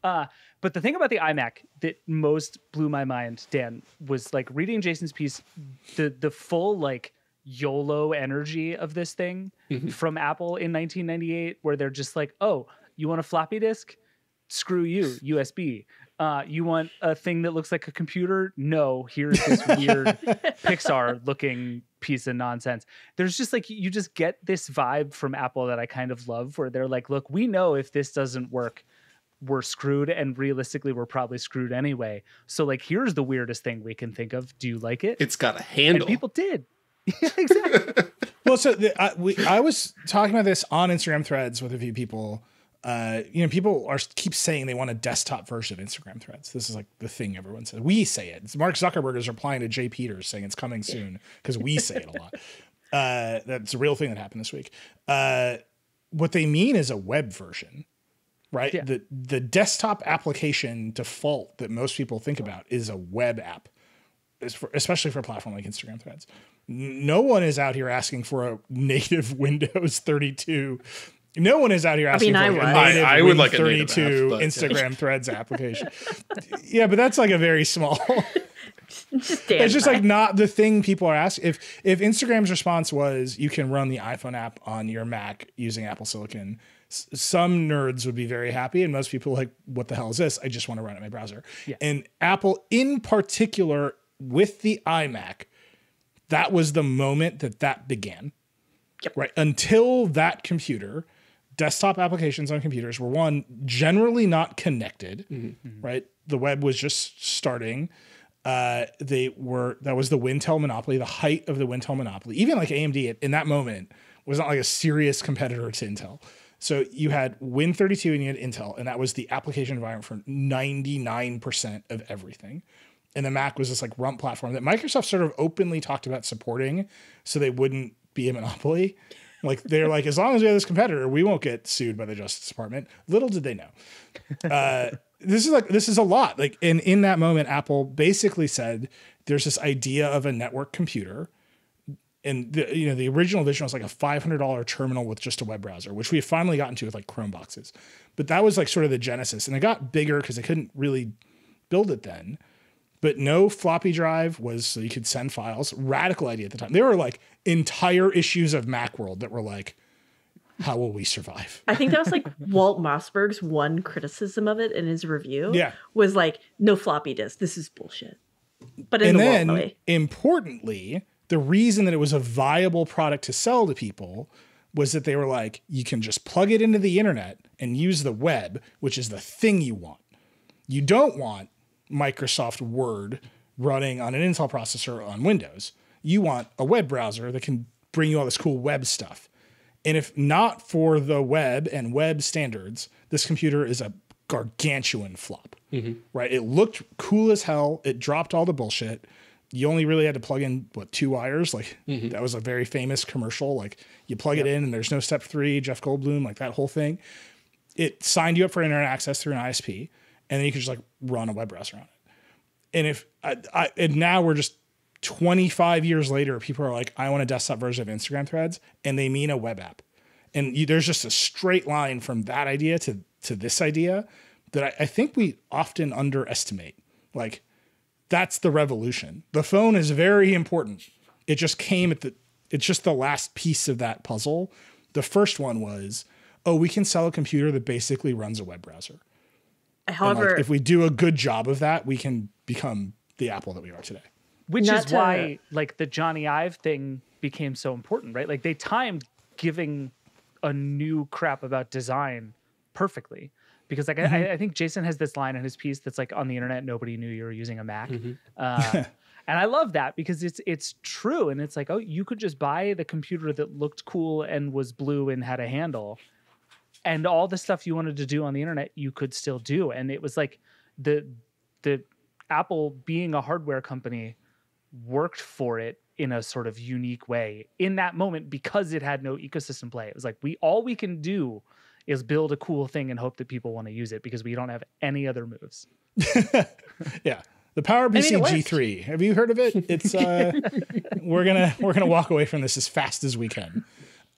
But the thing about the iMac that most blew my mind, Dan, was like reading Jason's piece, the full like YOLO energy of this thing from Apple in 1998, where they're just like, oh, you want a floppy disk? Screw you, USB. You want a thing that looks like a computer? No, here's this weird Pixar looking piece of nonsense. There's just like, you just get this vibe from Apple that I kind of love, where they're like, look, we know if this doesn't work, we're screwed, and realistically we're probably screwed anyway. So like, here's the weirdest thing we can think of. Do you like it? It's got a handle. And people did. Yeah, exactly. Well, so I was talking about this on Instagram Threads with a few people. People keep saying they want a desktop version of Instagram Threads. This is like the thing everyone says. We say it. Mark Zuckerberg is replying to Jay Peters saying it's coming soon because we say it a lot. That's a real thing that happened this week. What they mean is a web version, right? Yeah. The desktop application default that most people think about is a web app, especially for a platform like Instagram Threads. No one is out here asking for a native Windows 32. No one is out here asking for a native I would like 32 a native app, Instagram Threads application. Yeah, but that's like a very small. It's just like not the thing people are asking. If Instagram's response was you can run the iPhone app on your Mac using Apple Silicon, some nerds would be very happy, and most people are like, what the hell is this? I just want to run it in my browser. Yeah. And Apple in particular with the iMac, that was the moment that began. Yep. Right. Until that computer desktop applications on computers were one, generally not connected, right? The web was just starting. That was the Wintel monopoly, the height of the Wintel monopoly. Even like AMD in that moment was not like a serious competitor to Intel. So you had Win32 and you had Intel, and that was the application environment for 99% of everything. And the Mac was this like rump platform that Microsoft sort of openly talked about supporting so they wouldn't be a monopoly. Like they're like, as long as we have this competitor, we won't get sued by the Justice Department. Little did they know. This is a lot. Like, and in that moment, Apple basically said there's this idea of a network computer. And the original vision was like a $500 terminal with just a web browser, which we have finally gotten to with like Chrome boxes. But that was like sort of the genesis. And it got bigger because they couldn't really build it then. But no floppy drive was so you could send files. Radical idea at the time. There were like entire issues of Macworld that were like, how will we survive? I think that was like Walt Mossberg's one criticism of it in his review. Yeah. Was like, no floppy disk. This is bullshit. But in the Walt way. Importantly, the reason that it was a viable product to sell to people was that they were like, you can just plug it into the internet and use the web, which is the thing you want. You don't want Microsoft Word running on an Intel processor on Windows. You want a web browser that can bring you all this cool web stuff. And if not for the web and web standards, this computer is a gargantuan flop, right? It looked cool as hell. It dropped all the bullshit. You only really had to plug in, 2 wires? Like, that was a very famous commercial. Like, you plug it in and there's no step 3, Jeff Goldblum, like that whole thing. It signed you up for internet access through an ISP, and then you could just like run a web browser on it. And if and now we're just 25 years later, people are like, I want a desktop version of Instagram threads, and they mean a web app. And there's just a straight line from that idea to this idea that I think we often underestimate. Like, that's the revolution. The phone is very important. It just came it's just the last piece of that puzzle. The first one was, we can sell a computer that basically runs a web browser. However, like, if we do a good job of that, we can become the Apple that we are today. Which is why like the Johnny Ive thing became so important, right? Like they timed giving a new crap about design perfectly. Because like I think Jason has this line in his piece that's like, on the internet, nobody knew you were using a Mac. And I love that because it's true. And it's like, you could just buy the computer that looked cool and was blue and had a handle. And all the stuff you wanted to do on the internet, you could still do. And it was like the Apple being a hardware company worked for it in a sort of unique way in that moment because it had no ecosystem play. It was like, all we can do is build a cool thing and hope that people want to use it because we don't have any other moves. Yeah. The PowerPC G3. Have you heard of it? It's we're gonna walk away from this as fast as we can.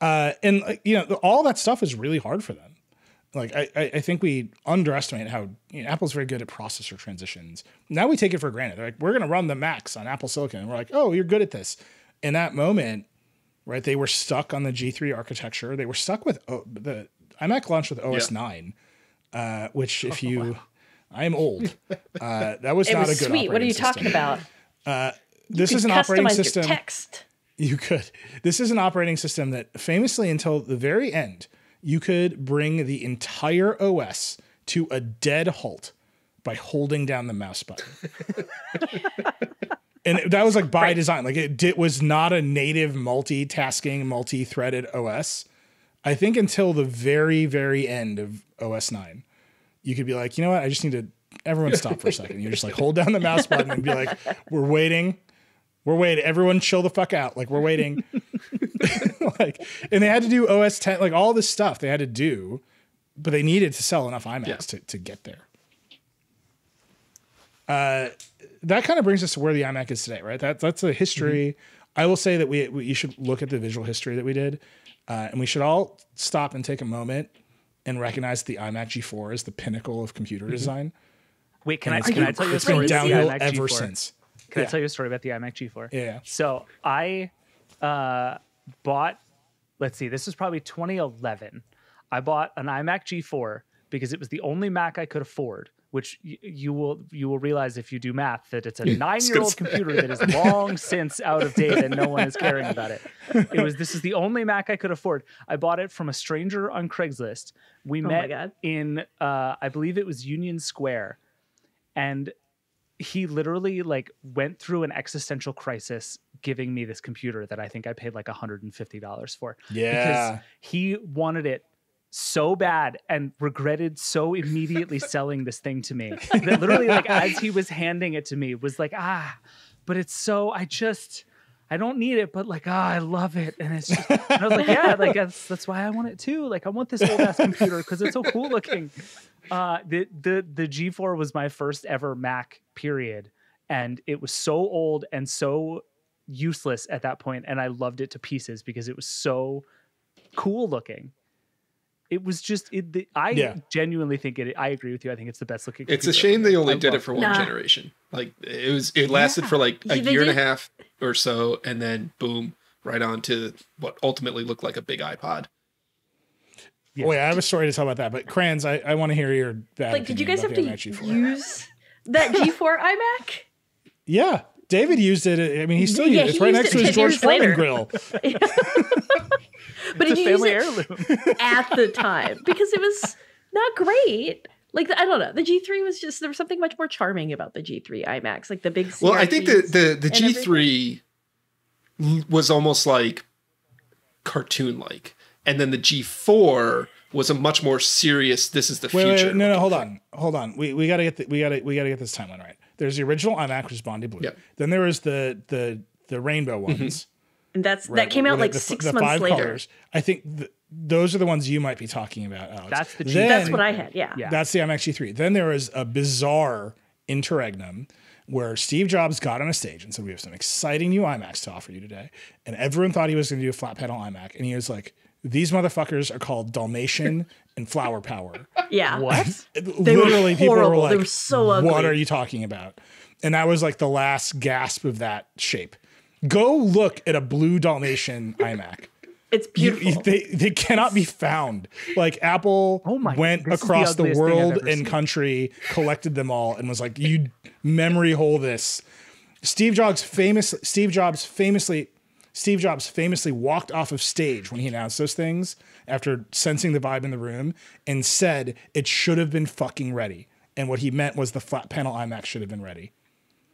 And all that stuff is really hard for them. Like I think we underestimate how Apple's very good at processor transitions. Now we take it for granted. They're like, we're gonna run the Macs on Apple Silicon, and we're like, oh, you're good at this. In that moment, right? They were stuck on the G3 architecture. They were stuck with the iMac launched with OS 9, which if you, I am old. That was not a good sweet. What are you talking about? This is an operating system. Your text. You could. This is an operating system that famously, until the very end, you could bring the entire OS to a dead halt by holding down the mouse button. And that was like by design. Like it was not a native multitasking, multi-threaded OS. I think until the very, very end of OS 9, you could be like, you know what? I just need to, everyone stop for a second. You just like hold down the mouse button and be like, we're waiting. Everyone chill the fuck out. Like we're waiting. And they had to do OS 10, like all this stuff they had to do, but they needed to sell enough iMacs to get there. That kind of brings us to where the iMac is today, right? That's a history. I will say that you should look at the visual history that we did. And we should all stop and take a moment and recognize the iMac G4 is the pinnacle of computer design. Wait, can I tell you a story? It's been downhill ever since. Can I tell you a story about the iMac G4? Yeah. So I bought, let's see, this was probably 2011. I bought an iMac G4 because it was the only Mac I could afford which you will realize if you do math that it's a 9-year-old computer that is long since out of date and no one is caring about it. This is the only Mac I could afford. I bought it from a stranger on Craigslist. We met in I believe it was Union Square, and he literally like went through an existential crisis giving me this computer that I think I paid like $150 for. Yeah. Because he wanted it so bad and regretted so immediately selling this thing to me that literally like as he was handing it to me was like, but it's so, I don't need it, but like, I love it. And it's just, and I was like, yeah, like that's why I want it too. Like I want this old ass computer because it's so cool looking. The G4 was my first ever Mac, period. And it was so old and so useless at that point. And I loved it to pieces because it was so cool looking. It was just, genuinely think I agree with you. I think it's the best looking. It's a shame they only did it for one generation. Like it lasted for like a year and a half or so. And then boom, right on to what ultimately looked like a big iPod. Yeah. Wait, I have a story to tell about that, but Cranz, I want to hear your bad like, did you guys have to use that G4 iMac? Yeah. David used it. I mean, he still used it. It's right next to his George Foreman grill. But did you use it at the time? Because it was not great. Like, I don't know. The G3 was just, there was something much more charming about the G3 iMacs. Like the big CRTs. Well, I think the G3 was almost like cartoon-like. And then the G4 was a much more serious, this is the future. Wait, no, hold on. We gotta get this timeline right. There's the original iMac, which is Bondi Blue. Yep. Then there was the rainbow ones. And that came out like 6 months five later. Colors. I think those are the ones you might be talking about, Alex. That's the G3. That's what I had, yeah. That's the iMac G3. Then there was a bizarre interregnum where Steve Jobs got on a stage and said, we have some exciting new iMacs to offer you today. And everyone thought he was going to do a flat panel iMac. And he was like, these motherfuckers are called Dalmatian and Flower Power. Yeah. What? Literally, people were like, they were so ugly. What are you talking about? And that was like the last gasp of that shape. Go look at a blue Dalmatian iMac. It's beautiful. They cannot be found. Like Apple went across the world and country, collected them all, and was like, "You memory hole this." Steve Jobs famously walked off of stage when he announced those things after sensing the vibe in the room and said it should have been fucking ready. And what he meant was the flat panel iMac should have been ready.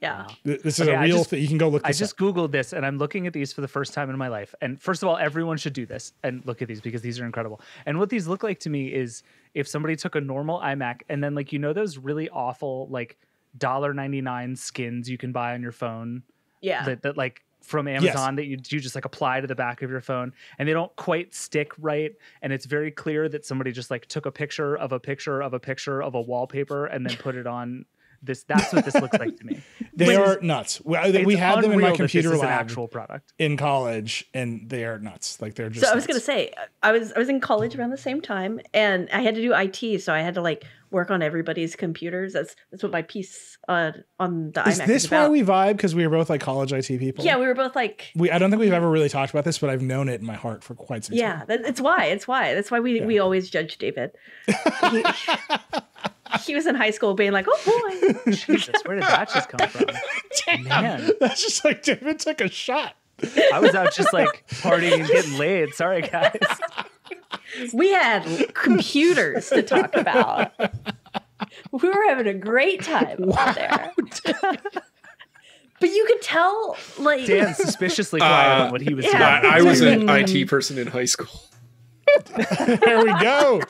Yeah. This is a real thing. You can go look this up. I just Googled this and I'm looking at these for the first time in my life. And first of all, everyone should do this and look at these because these are incredible. And what these look like to me is if somebody took a normal iMac and then like, you know, those really awful like $1.99 skins you can buy on your phone. Yeah. That like from Amazon that you just like apply to the back of your phone and they don't quite stick right. And it's very clear that somebody just like took a picture of a picture of a picture of a wallpaper and then put it on. That's what this looks like to me. They are nuts. We had them in my computer lab, an actual product in college, and they are nuts. Like they're just. So I was going to say, I was in college around the same time, and I had to do IT, so I had to like work on everybody's computers. That's what my piece on the iMac is about. Is this why we vibe? Because we were both like college IT people. Yeah, we were both like. I don't think we've ever really talked about this, but I've known it in my heart for quite some time. Yeah, it's why. That's why we always judge David. He was in high school being like, oh boy. Jesus, where did that just come from? Damn, man. That's just like David took a shot. I was out just like partying and getting laid. Sorry, guys. We had computers to talk about. We were having a great time out there. But you could tell, like... Dan's suspiciously quiet on what he was doing. I was an IT person in high school. There we go.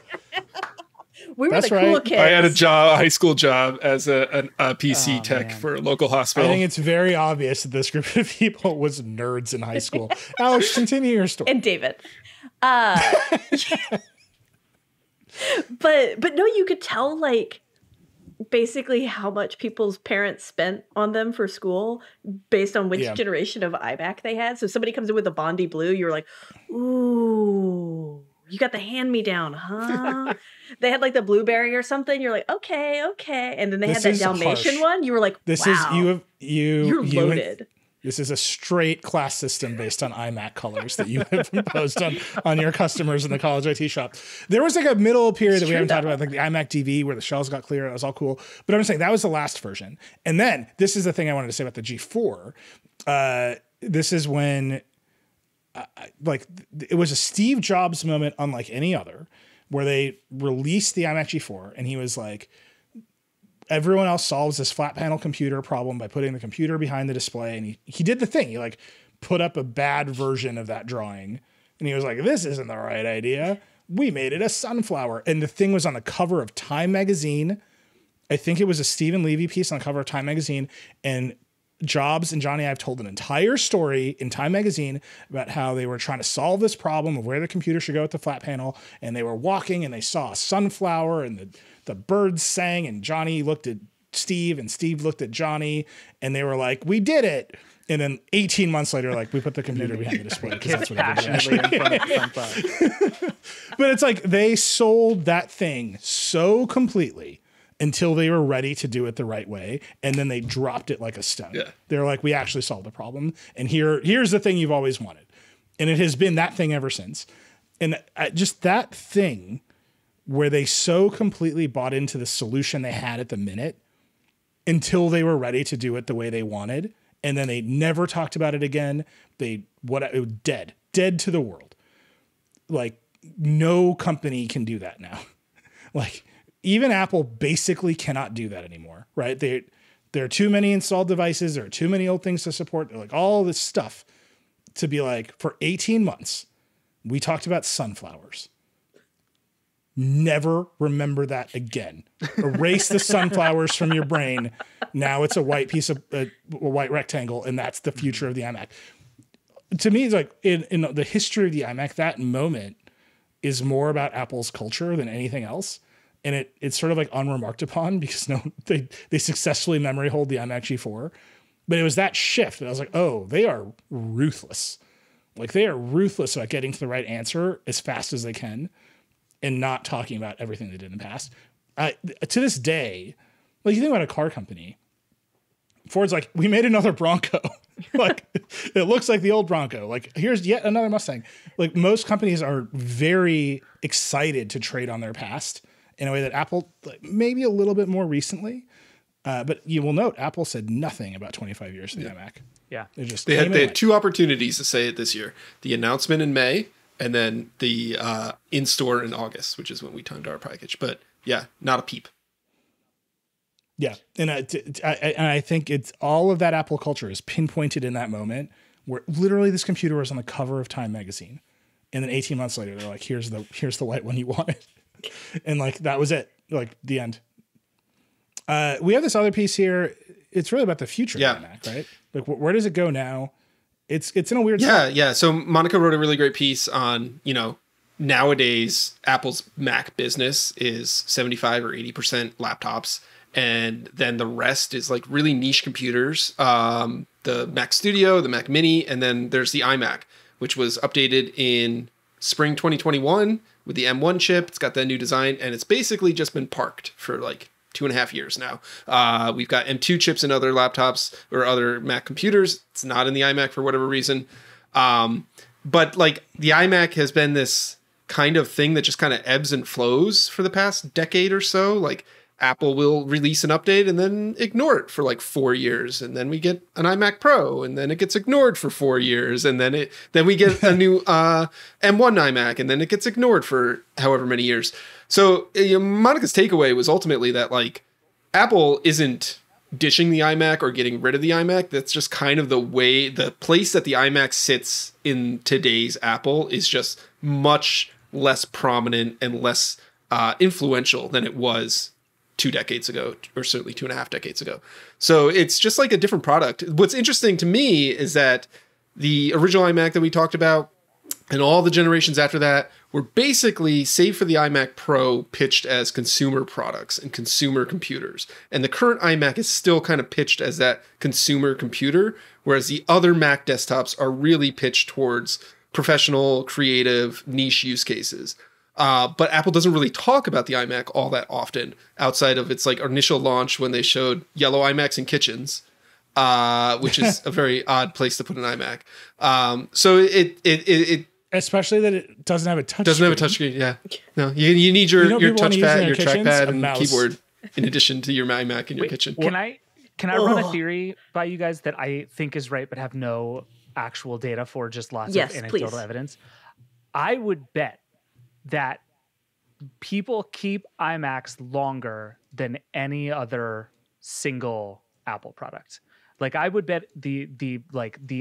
We were the cool kids. I had a high school job as a PC tech for a local hospital. I think it's very obvious that this group of people was nerds in high school. Alex, continue your story. And David. But no, you could tell like basically how much people's parents spent on them for school based on which generation of iMac they had. So if somebody comes in with a Bondi Blue, you're like, ooh. You got the hand-me-down, huh? They had like the Blueberry or something. You're like, okay. And then they had that Dalmatian one. You were like, wow. You're loaded. This is a straight class system based on iMac colors that you have imposed on your customers in the college IT shop. There was like a middle period that we haven't talked about, like the iMac DV where the shells got clear. That was all cool. But I'm saying that was the last version. And then this is the thing I wanted to say about the G4. This is when it was a Steve Jobs moment unlike any other, where they released the iMac G4 and he was like, everyone else solves this flat panel computer problem by putting the computer behind the display. And he did the thing. He like put up a bad version of that drawing. And he was like, this isn't the right idea. We made it a sunflower. And the thing was on the cover of Time magazine. I think it was a Stephen Levy piece on the cover of Time magazine. And Jobs and Johnny Ive told an entire story in Time magazine about how they were trying to solve this problem of where the computer should go with the flat panel. And they were walking and they saw a sunflower and the birds sang, and Johnny looked at Steve and Steve looked at Johnny, and they were like, we did it. And then 18 months later, like, we put the computer behind the display. That's what passionately in front of sunflower. But it's like they sold that thing so completely until they were ready to do it the right way. And then they dropped it like a stone. Yeah. They're like, we actually solved the problem. And here's the thing you've always wanted. And it has been that thing ever since. And just that thing where they so completely bought into the solution they had at the minute until they were ready to do it the way they wanted. And then they never talked about it again. It was dead to the world. Like, no company can do that now. Like, even Apple basically cannot do that anymore, right? There are too many installed devices. There are too many old things to support. They're like all this stuff to be like, for 18 months, we talked about sunflowers. Never remember that again. Erase the sunflowers from your brain. Now it's a white piece of a white rectangle, and that's the future of the iMac. To me, it's like in the history of the iMac, that moment is more about Apple's culture than anything else. And it's sort of like unremarked upon because they successfully memory hold the iMac G4. But it was that shift that I was like, oh, they are ruthless. Like, they are ruthless about getting to the right answer as fast as they can and not talking about everything they did in the past. To this day, like, you think about a car company, Ford's like, we made another Bronco. Like, it looks like the old Bronco. Like, here's yet another Mustang. Like, most companies are very excited to trade on their past in a way that Apple, like, maybe a little bit more recently. But you will note, Apple said nothing about 25 years of the iMac. Yeah. They had two opportunities to say it this year. The announcement in May, and then the in-store in August, which is when we timed our package. But yeah, not a peep. Yeah. And I think it's all of that Apple culture is pinpointed in that moment where literally this computer was on the cover of Time magazine. And then 18 months later, they're like, here's the white one you wanted. And like, that was it. Like, the end. We have this other piece here. It's really about the future of the Mac, right? Like, where does it go now? It's in a weird spot. Yeah. So Monica wrote a really great piece on, nowadays Apple's Mac business is 75 or 80% laptops. And then the rest is like really niche computers. The Mac Studio, the Mac Mini, and then there's the iMac, which was updated in spring 2021 with the M1 chip. It's got that new design, and it's basically just been parked for like 2.5 years now. We've got M2 chips in other laptops or other Mac computers. It's not in the iMac for whatever reason. But like, the iMac has been this kind of thing that just kind of ebbs and flows for the past decade or so. Like, Apple will release an update and then ignore it for like 4 years. And then we get an iMac Pro, and then it gets ignored for 4 years. And then we get a new M1 iMac, and then it gets ignored for however many years. So Monica's takeaway was ultimately that, like, Apple isn't ditching the iMac or getting rid of the iMac. That's just kind of the place that the iMac sits in today's Apple is just much less prominent and less influential than it was 2 decades ago, or certainly 2.5 decades ago. So it's just like a different product. What's interesting to me is that the original iMac that we talked about and all the generations after that were basically, save for the iMac Pro, pitched as consumer products and consumer computers. And the current iMac is still kind of pitched as that consumer computer, whereas the other Mac desktops are really pitched towards professional, creative, niche use cases. But Apple doesn't really talk about the iMac all that often outside of its like initial launch when they showed yellow iMacs in kitchens. which is a very odd place to put an iMac. So it especially that it doesn't have a touch. Doesn't have a touch screen. Yeah, no, you need your touchpad, your kitchens, trackpad, and keyboard in addition to your iMac in your kitchen. Can I run a theory by you guys that I think is right, but have no actual data for, just lots of anecdotal evidence? I would bet that people keep iMacs longer than any other single Apple product. Like, I would bet the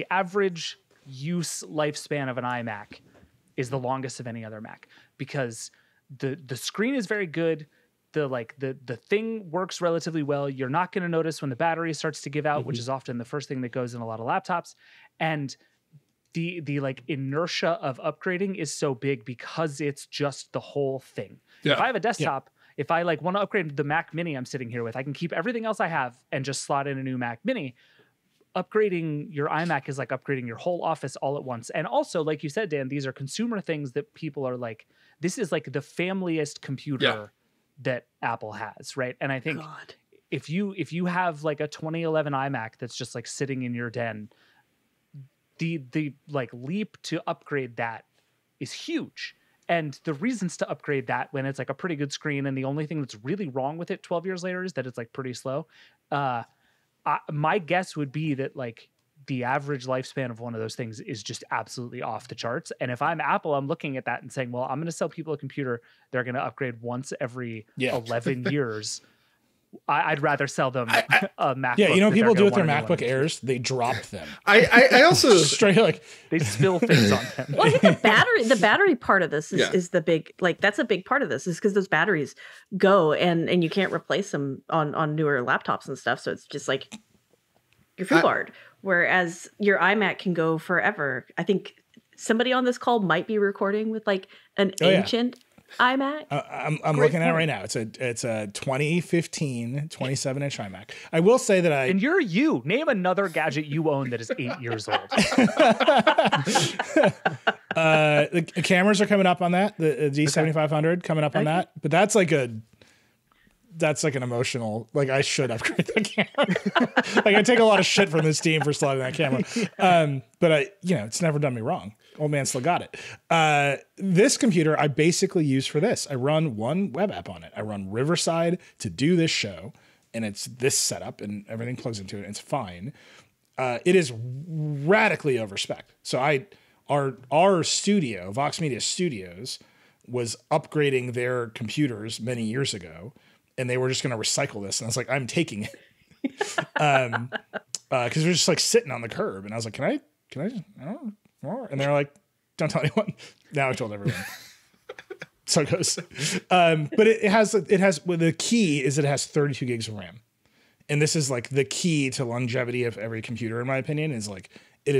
average use lifespan of an iMac is the longest of any other Mac, because the screen is very good. The thing works relatively well. You're not going to notice when the battery starts to give out, which is often the first thing that goes in a lot of laptops. And the like inertia of upgrading is so big because it's just the whole thing. Yeah. If I have a desktop, if I like want to upgrade the Mac Mini I'm sitting here with, I can keep everything else I have and just slot in a new Mac Mini. Upgrading your iMac is like upgrading your whole office all at once. And also, like you said, Dan, these are consumer things that people are like, this is like the familiest computer that Apple has, right? And I think if you have like a 2011 iMac that's just like sitting in your den, the like leap to upgrade that is huge. And the reasons to upgrade that when it's like a pretty good screen and the only thing that's really wrong with it 12 years later is that it's like pretty slow. My guess would be that like the average lifespan of one of those things is just absolutely off the charts. And if I'm Apple, I'm looking at that and saying, well, I'm going to sell people a computer they're going to upgrade once every 11 years. I'd rather sell them a MacBook. Yeah, you know what people do with their MacBook Airs? They drop them. I also straight like they spill things on them. Well, I think the battery part of this is the big, like, that's a big part of this, is because those batteries go and you can't replace them on newer laptops and stuff. So it's just like you're foolhardy. Whereas your iMac can go forever. I think somebody on this call might be recording with like an ancient iMac. I'm looking at it right now. It's a 2015 27-inch iMac. I will say that And you're name another gadget you own that is 8 years old. The cameras are coming up on that. The D7500 coming up on that. But that's like an emotional, like, I should upgrade that camera. Like, I take a lot of shit from this team for slotting that camera. But it's never done me wrong. Old man still got it. This computer I basically use for this. I run one web app on it. I run Riverside to do this show, and it's this setup, and everything plugs into it, and it's fine. It is radically overspec. So our studio, Vox Media Studios, was upgrading their computers many years ago, and they were just going to recycle this. And I was like, I'm taking it. Because we're just like sitting on the curb. And I was like, can I just, I don't know. And they're like, don't tell anyone. Now I told everyone. So it goes. But it has, the key is it has 32 gigs of RAM. And this is like the key to longevity of every computer, in my opinion, is like, it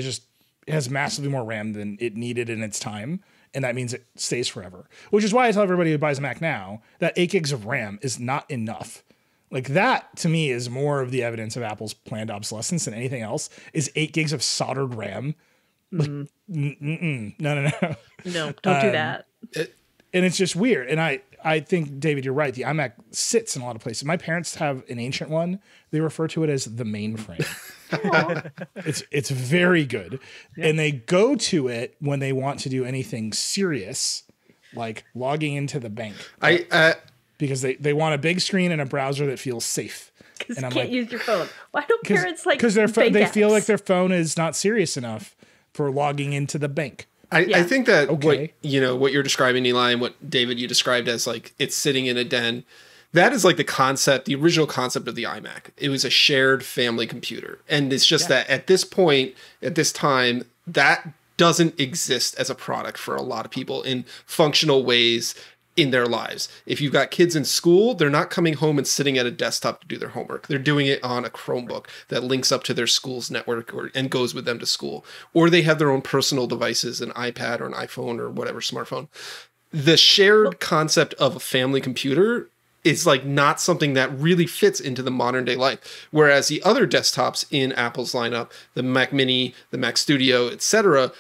has massively more RAM than it needed in its time. And that means it stays forever, which is why I tell everybody who buys a Mac now that 8 gigs of RAM is not enough. Like, that to me is more of the evidence of Apple's planned obsolescence than anything else, is 8 gigs of soldered RAM. Like, no. No, don't do that. And it's just weird. And I think, David, you're right. The iMac sits in a lot of places. My parents have an ancient one. They refer to it as the mainframe. It's very good. Yeah. And they go to it when they want to do anything serious, like logging into the bank. Because they want a big screen and a browser that feels safe. Because you can't use your phone. Why don't parents like because they feel like their phone is not serious enough for logging into the bank. I think that what you're describing, Nilay, and what David you described as like it's sitting in a den, that is like the original concept of the iMac. It was a shared family computer. And it's just that at this point, at this time, that doesn't exist as a product for a lot of people in functional ways in their lives. If you've got kids in school, they're not coming home and sitting at a desktop to do their homework. They're doing it on a Chromebook that links up to their school's network and goes with them to school. Or they have their own personal devices, an iPad or an iPhone or whatever smartphone. The shared concept of a family computer is like not something that really fits into the modern day life. Whereas the other desktops in Apple's lineup, the Mac Mini, the Mac Studio, etc.,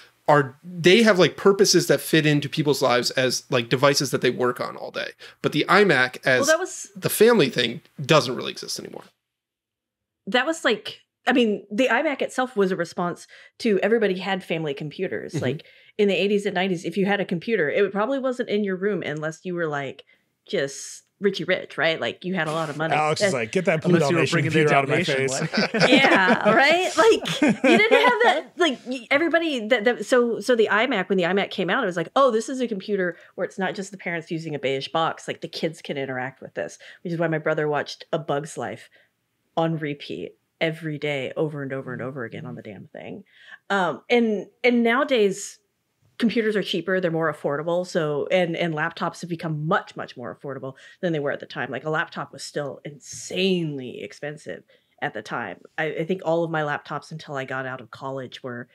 they have like purposes that fit into people's lives as like devices that they work on all day. But the iMac as the family thing doesn't really exist anymore. That was like I mean, the iMac itself was a response to everybody had family computers. Like in the 80s and 90s, if you had a computer, it probably wasn't in your room unless you were like just Richie Rich, right? Like you had a lot of money. Alex is like, get that blue Dalmatian computer out of my face. Yeah, right? Like you didn't have that. Like everybody so the iMac, when the iMac came out, it was like, oh, this is a computer where it's not just the parents using a beige box. Like the kids can interact with this, which is why my brother watched A Bug's Life on repeat every day over and over and over again on the damn thing. And nowadays computers are cheaper, they're more affordable. So and laptops have become much, much more affordable than they were at the time. Like a laptop was still insanely expensive at the time. I think all of my laptops until I got out of college were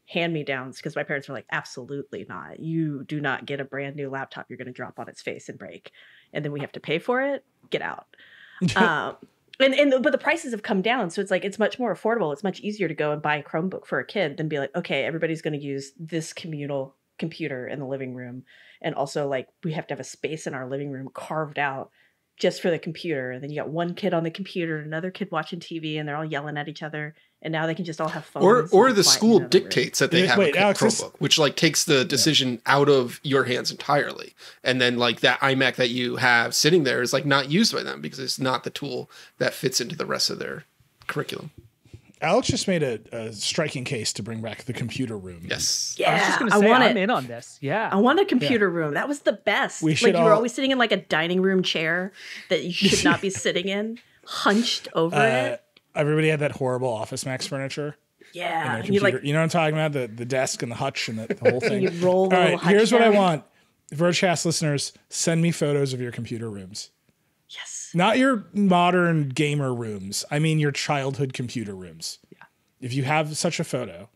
hand-me-downs because my parents were like, absolutely not. You do not get a brand new laptop you're going to drop on its face and break. And then we have to pay for it. Get out. But the prices have come down, so it's like it's much more affordable. It's much easier to go and buy a Chromebook for a kid than be like, okay, everybody's going to use this communal computer in the living room, and also like we have to have a space in our living room carved out just for the computer. And then you got one kid on the computer, and another kid watching TV, and they're all yelling at each other. And now they can just all have phones. Or the school dictates that they have a Alex, Chromebook, which like takes the decision out of your hands entirely. And then like that iMac that you have sitting there is like not used by them because it's not the tool that fits into the rest of their curriculum. Alex just made a striking case to bring back the computer room. Yes. I was just going to say, I'm in on this. Yeah. I want a computer room. That was the best. We should like you were always sitting in like a dining room chair that you should not be sitting in, hunched over it. Everybody had that horrible Office Max furniture. Yeah. And you know what I'm talking about? The desk and the hutch and the whole thing. You roll the All right, little hutch here's what I down. want. Vergecast listeners, send me photos of your computer rooms. Yes. Not your modern gamer rooms. I mean your childhood computer rooms. Yeah. If you have such a photo,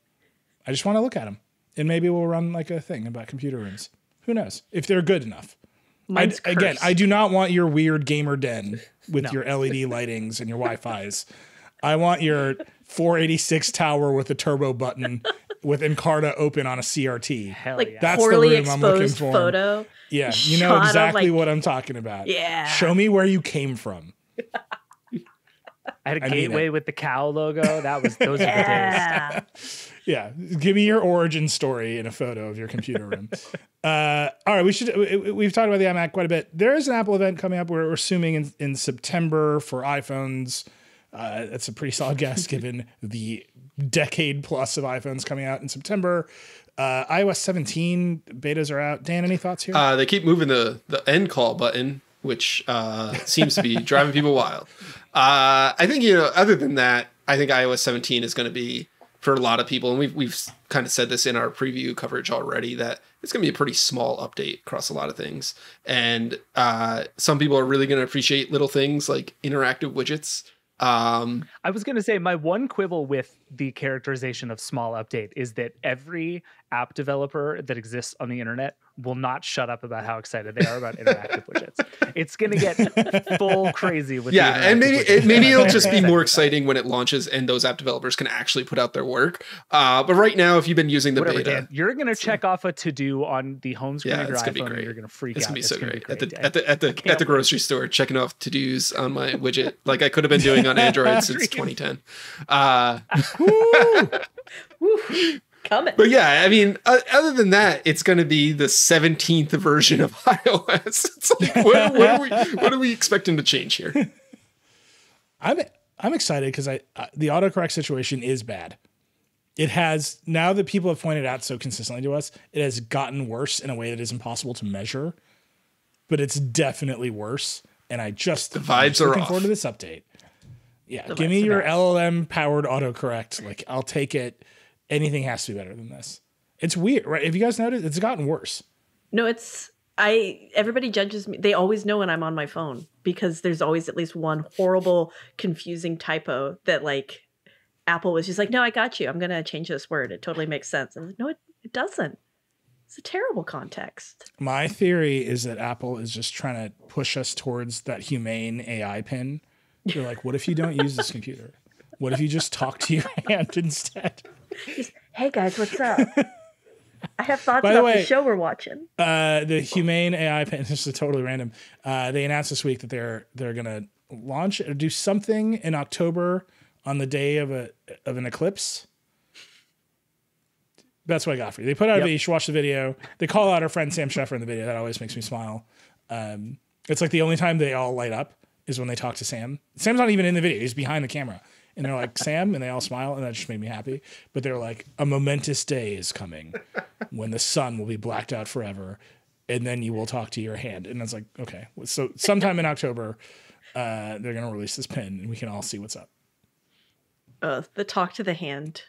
I just want to look at them. And maybe we'll run like a thing about computer rooms. Who knows? If they're good enough. Again, I do not want your weird gamer den with your LED lightings and your Wi-Fi's. I want your 486 tower with a turbo button with Encarta open on a CRT. Hell Like yeah. That's poorly the room I'm looking exposed for. photo. Yeah, you know shot of, exactly like- what I'm talking about. Yeah. Show me where you came from. I had a I mean gateway with the cow logo. Those are the days. Yeah. Yeah, give me your origin story in a photo of your computer room. All right, we've talked about the iMac quite a bit. There is an Apple event coming up. We're assuming in September for iPhones. That's a pretty solid guess given the decade plus of iPhones coming out in September. iOS 17 betas are out. Dan, any thoughts here? They keep moving the end call button, which seems to be driving people wild. I think, other than that, I think iOS 17 is going to be, for a lot of people, and we've kind of said this in our preview coverage already, that it's going to be a pretty small update across a lot of things. And some people are really going to appreciate little things like interactive widgets. I was going to say my one quibble with the characterization of small update is that every app developer that exists on the internet will not shut up about how excited they are about interactive widgets. It's going to get full crazy with and maybe widgets. maybe it'll just be more exciting when it launches and those app developers can actually put out their work. But right now, if you've been using the Whatever, beta, Dan, you're going to check off a to-do on the home screen of your it's gonna be iPhone, great. and you're going to freak it's out. gonna be so gonna great. be At the grocery store, checking off to-dos on my widget, like I could have been doing on Android since 2010. Coming. But yeah, I mean, other than that, it's going to be the 17th version of iOS. It's like, what are we expecting to change here? I'm excited because the autocorrect situation is bad. It has, now that people have pointed out so consistently to us, it has gotten worse in a way that is impossible to measure. But it's definitely worse, and I'm vibes are looking off. forward to this update. Yeah, The give vibes me are your bad. LLM powered autocorrect. Like, I'll take it. Anything has to be better than this. It's weird, right? If you guys noticed, it's gotten worse. No, everybody judges me. They always know when I'm on my phone because there's always at least one horrible, confusing typo that like Apple was just like, no, I got you. I'm going to change this word. It totally makes sense. I'm like, no, it doesn't. It's a terrible context. My theory is that Apple is just trying to push us towards that humane AI pin. You're like, what if you don't use this computer? What if you just talk to your hand instead? Just, hey guys, what's up? I have thoughts By the about way, the show we're watching. The humane AI pin, this is totally random. They announced this week that they're going to launch or do something in October on the day of an eclipse. That's what I got for you. They put out a video. You should watch the video. They call out our friend Sam Sheffer in the video. That always makes me smile. It's like the only time they all light up is when they talk to Sam. Sam's not even in the video. He's behind the camera. And they're like, Sam, and they all smile, and that just made me happy. But they're like, a momentous day is coming when the sun will be blacked out forever, and then you will talk to your hand. And it's like, okay. So sometime in October, they're going to release this pin, and we can all see what's up. The talk to the hand,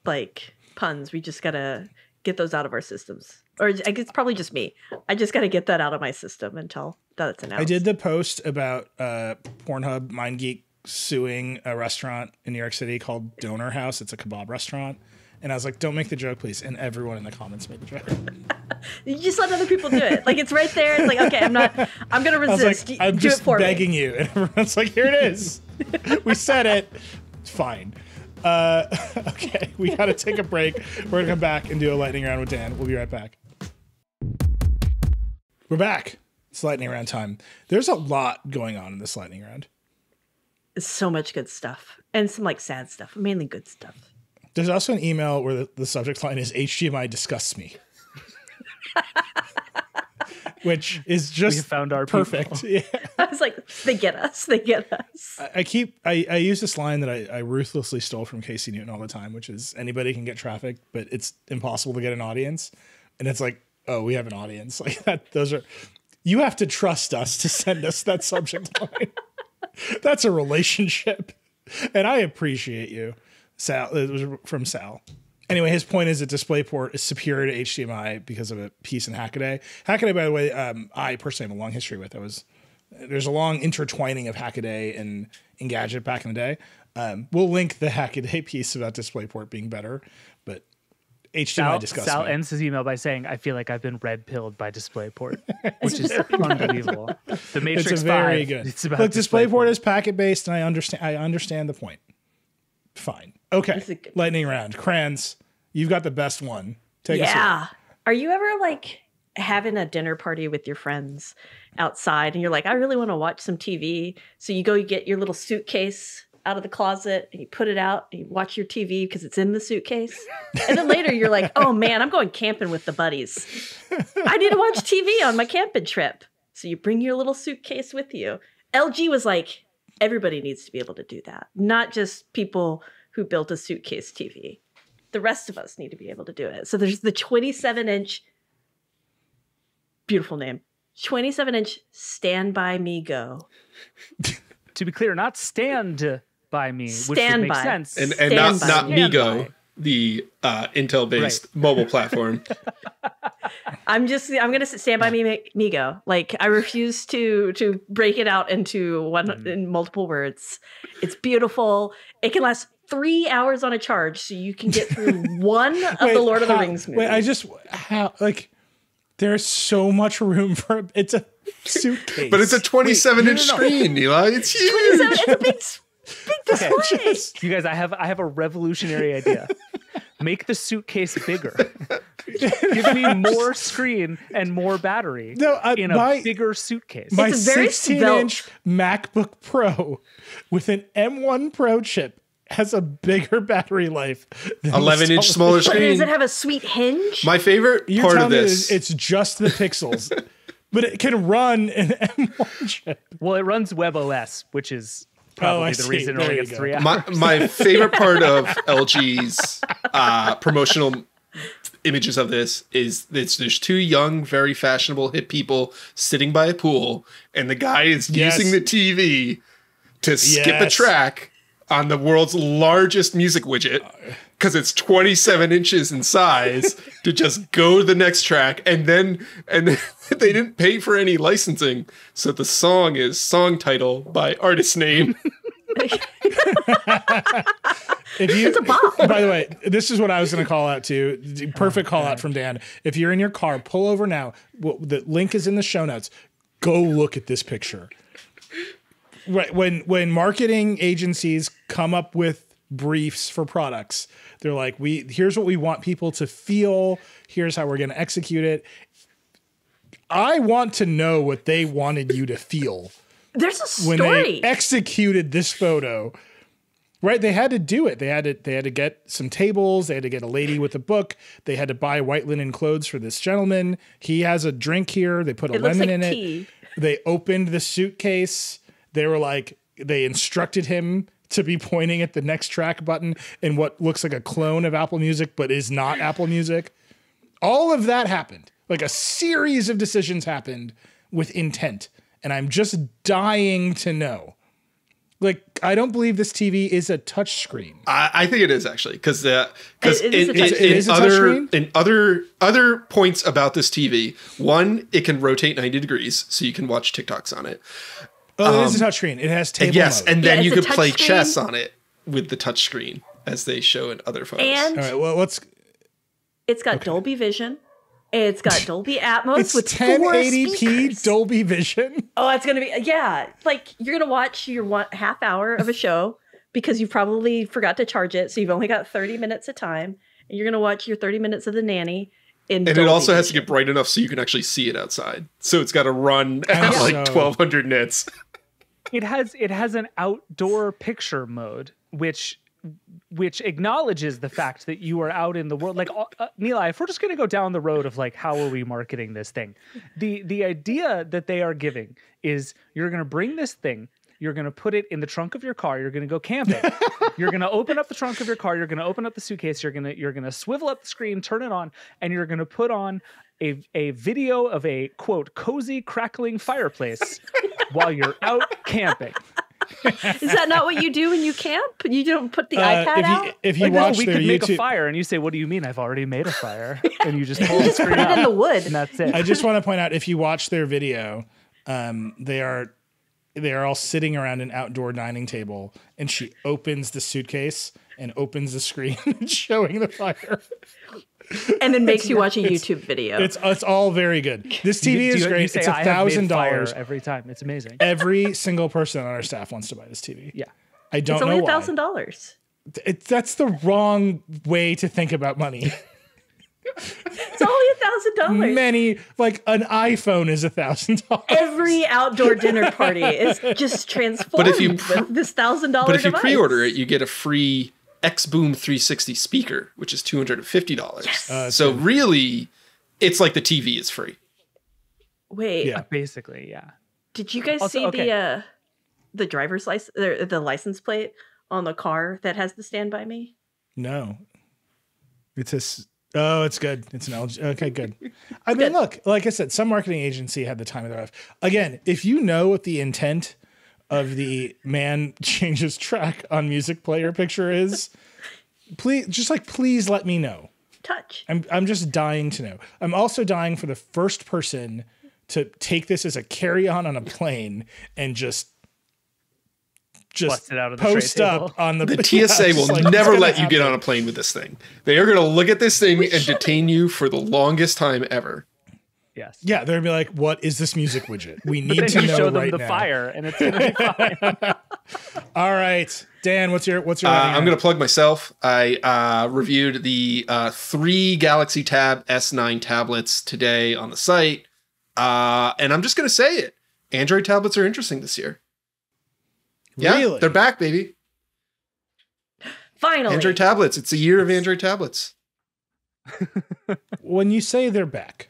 like puns, we just got to get those out of our systems. Or I guess it's probably just me. I just got to get that out of my system until that's announced. I did the post about Pornhub MindGeek suing a restaurant in New York City called Donor House. It's a kebab restaurant. And I was like, don't make the joke, please. And everyone in the comments made the joke. You just let other people do it. Like, it's right there. It's like, okay, I'm going to resist. Like, I'm do just it for begging me. you. And everyone's like, here it is. We said it. It's fine. Okay, we got to take a break. We're going to come back and do a lightning round with Dan. We'll be right back. We're back. It's lightning round time. There's a lot going on in this lightning round. It's so much good stuff. And some like sad stuff, mainly good stuff. There's also an email where the subject line is HDMI disgusts me. Which is just we found our perfect. Yeah. I was like, they get us. They get us. I use this line that I ruthlessly stole from Casey Newton all the time, which is anybody can get traffic, but it's impossible to get an audience. And it's like, oh, we have an audience. Like that. You have to trust us to send us that subject line. That's a relationship. And I appreciate you. Sal, it was from Sal. Anyway, his point is that DisplayPort is superior to HDMI because of a piece in Hackaday. Hackaday, by the way, I personally have a long history with. There's a long intertwining of Hackaday and Engadget back in the day. We'll link the Hackaday piece about DisplayPort being better, but HDMI disgusting. Sal ends his email by saying, I feel like I've been red-pilled by DisplayPort, which is unbelievable. The Matrix it's very 5, good. It's about Look, DisplayPort is packet-based, and I understand the point. Fine. Okay, lightning round. Cranz, you've got the best one. Take us yeah. Are you ever like having a dinner party with your friends outside and you're like, I really want to watch some TV. So you get your little suitcase out of the closet and you put it out and you watch your TV because it's in the suitcase. And then later you're like, oh man, I'm going camping with the buddies. I need to watch TV on my camping trip. So you bring your little suitcase with you. LG was like, everybody needs to be able to do that. Not just people who built a suitcase TV. The rest of us need to be able to do it. So there's the 27-inch, beautiful name, 27-inch Stand By Me Go. To be clear, not Stand By Me, which would Stand make by. sense. And Stand not by. Migo, the Intel-based mobile platform. I'm going to Stand By Me Migo. Like, I refuse to break it out into in multiple words. It's beautiful. It can last 3 hours on a charge, so you can get through one of the Lord of the Rings movies. There's so much room for it's a suitcase. But it's a 27-inch screen, Nilay. It's huge. It's a big display. You guys, I have a revolutionary idea. Make the suitcase bigger. Give me more screen and more battery in a bigger suitcase. My It's a very 16-inch MacBook Pro with an M1 Pro chip has a bigger battery life than 11-inch smaller But screen. does it have a sweet hinge? My favorite part of this. It's just the pixels, but it can run an M1 chip. Well, it runs WebOS, which is probably the reason it only gets 3 hours. My favorite part of LG's promotional images of this is there's two young, very fashionable, hip people sitting by a pool, and the guy is using the TV to skip a track on the world's largest music widget because it's 27 inches in size to just go to the next track. And then they didn't pay for any licensing. So the song is song title by artist name. It's a bop. By the way, this is what I was going to call out to. Perfect call out from Dan. If you're in your car, pull over now. The link is in the show notes. Go look at this picture. When marketing agencies come up with briefs for products, they're like, here's what we want people to feel. Here's how we're going to execute it. I want to know what they wanted you to feel. There's a story. When they executed this photo, Right, they had to do it. They had to get some tables. They had to get a lady with a book. They had to buy white linen clothes for this gentleman. He has a drink here. They put a lemon in tea. it. They opened the suitcase. They were like, they instructed him to be pointing at the next track button in what looks like a clone of Apple Music, but is not Apple Music. All of that happened. Like a series of decisions happened with intent, and I'm just dying to know. Like, I don't believe this TV is a touchscreen. I think it is actually, because It is a touchscreen? in other points about this TV, one, it can rotate 90 degrees, so you can watch TikToks on it. Oh, it is a touchscreen. It has table yes, mode. and then you it's a could play touchscreen. chess on it with the touchscreen, as they show in other photos. And All right, well, let's. it's got Dolby Vision. It's got Dolby Atmos It's with 1080p 4 speakers. Dolby Vision. Oh, it's gonna be like you're gonna watch your half hour of a show because you probably forgot to charge it, so you've only got 30 minutes of time, and you're gonna watch your 30 minutes of The Nanny. And it also has to get bright enough so you can actually see it outside. So it's got to run at like 1200 nits. It has an outdoor picture mode, which acknowledges the fact that you are out in the world. Like, Nilay, if we're just going to go down the road of like, how are we marketing this thing? The idea that they are giving is you're going to bring this thing, you're going to put it in the trunk of your car, you're going to go camping. You're going to open up the trunk of your car, you're going to open up the suitcase, you're going to swivel up the screen, turn it on, and you're going to put on a video of a, quote, cozy crackling fireplace while you're out camping. Is that not what you do when you camp? You don't put the iPad out? If you Like, watch we their could make YouTube, a fire, and you say, "What do you mean? I've already made a fire." And you just pull the Just screen put it in out, the wood. and that's it. I just want to point out, if you watch their video, they are all sitting around an outdoor dining table, and she opens the suitcase and opens the screen, showing the fire. And then makes you watch a YouTube video. It's all very good. This TV is great. Say, It's "I have made fire $1,000 every time." It's amazing. Every single person on our staff wants to buy this TV. Yeah. I don't It's only know why. $1,000. That's the wrong way to think about money. It's only $1,000. Many, like an iPhone is $1,000. Every outdoor dinner party is just transformed But if you with this $1,000 But if you device. pre-order it, you get a free X-Boom 360 speaker, which is $250. Yes. So really, it's like the TV is free. Wait, Yeah. Basically, yeah. did you guys Also, see okay. the driver's license, the license plate on the car that has the Stand By Me? No. It's good. It's an LG. Okay, good. I mean, look, like I said, some marketing agency had the time of their life. Again, if you know what the intent of the man changes track on music player picture is, please let me know. Touch. I'm just dying to know. I'm also dying for the first person to take this as a carry-on on a plane and just Bust it out of the post tray up table. on the The TSA Yeah, will just like, never it's let gonna you get happen. on a plane with this thing. They are going to look at this thing and detain you for the longest time ever. Yes. Yeah, they're gonna be like, "What is this music widget? We But need then to you know show them right the now." fire, and it's gonna be fine. All right, Dan, what's your? I'm going to plug myself. I reviewed the 3 Galaxy Tab S9 tablets today on the site. And I'm just going to say it. Android tablets are interesting this year. Yeah, Really? they're back, baby. Finally. Android tablets. It's a year of Android tablets. When you say they're back,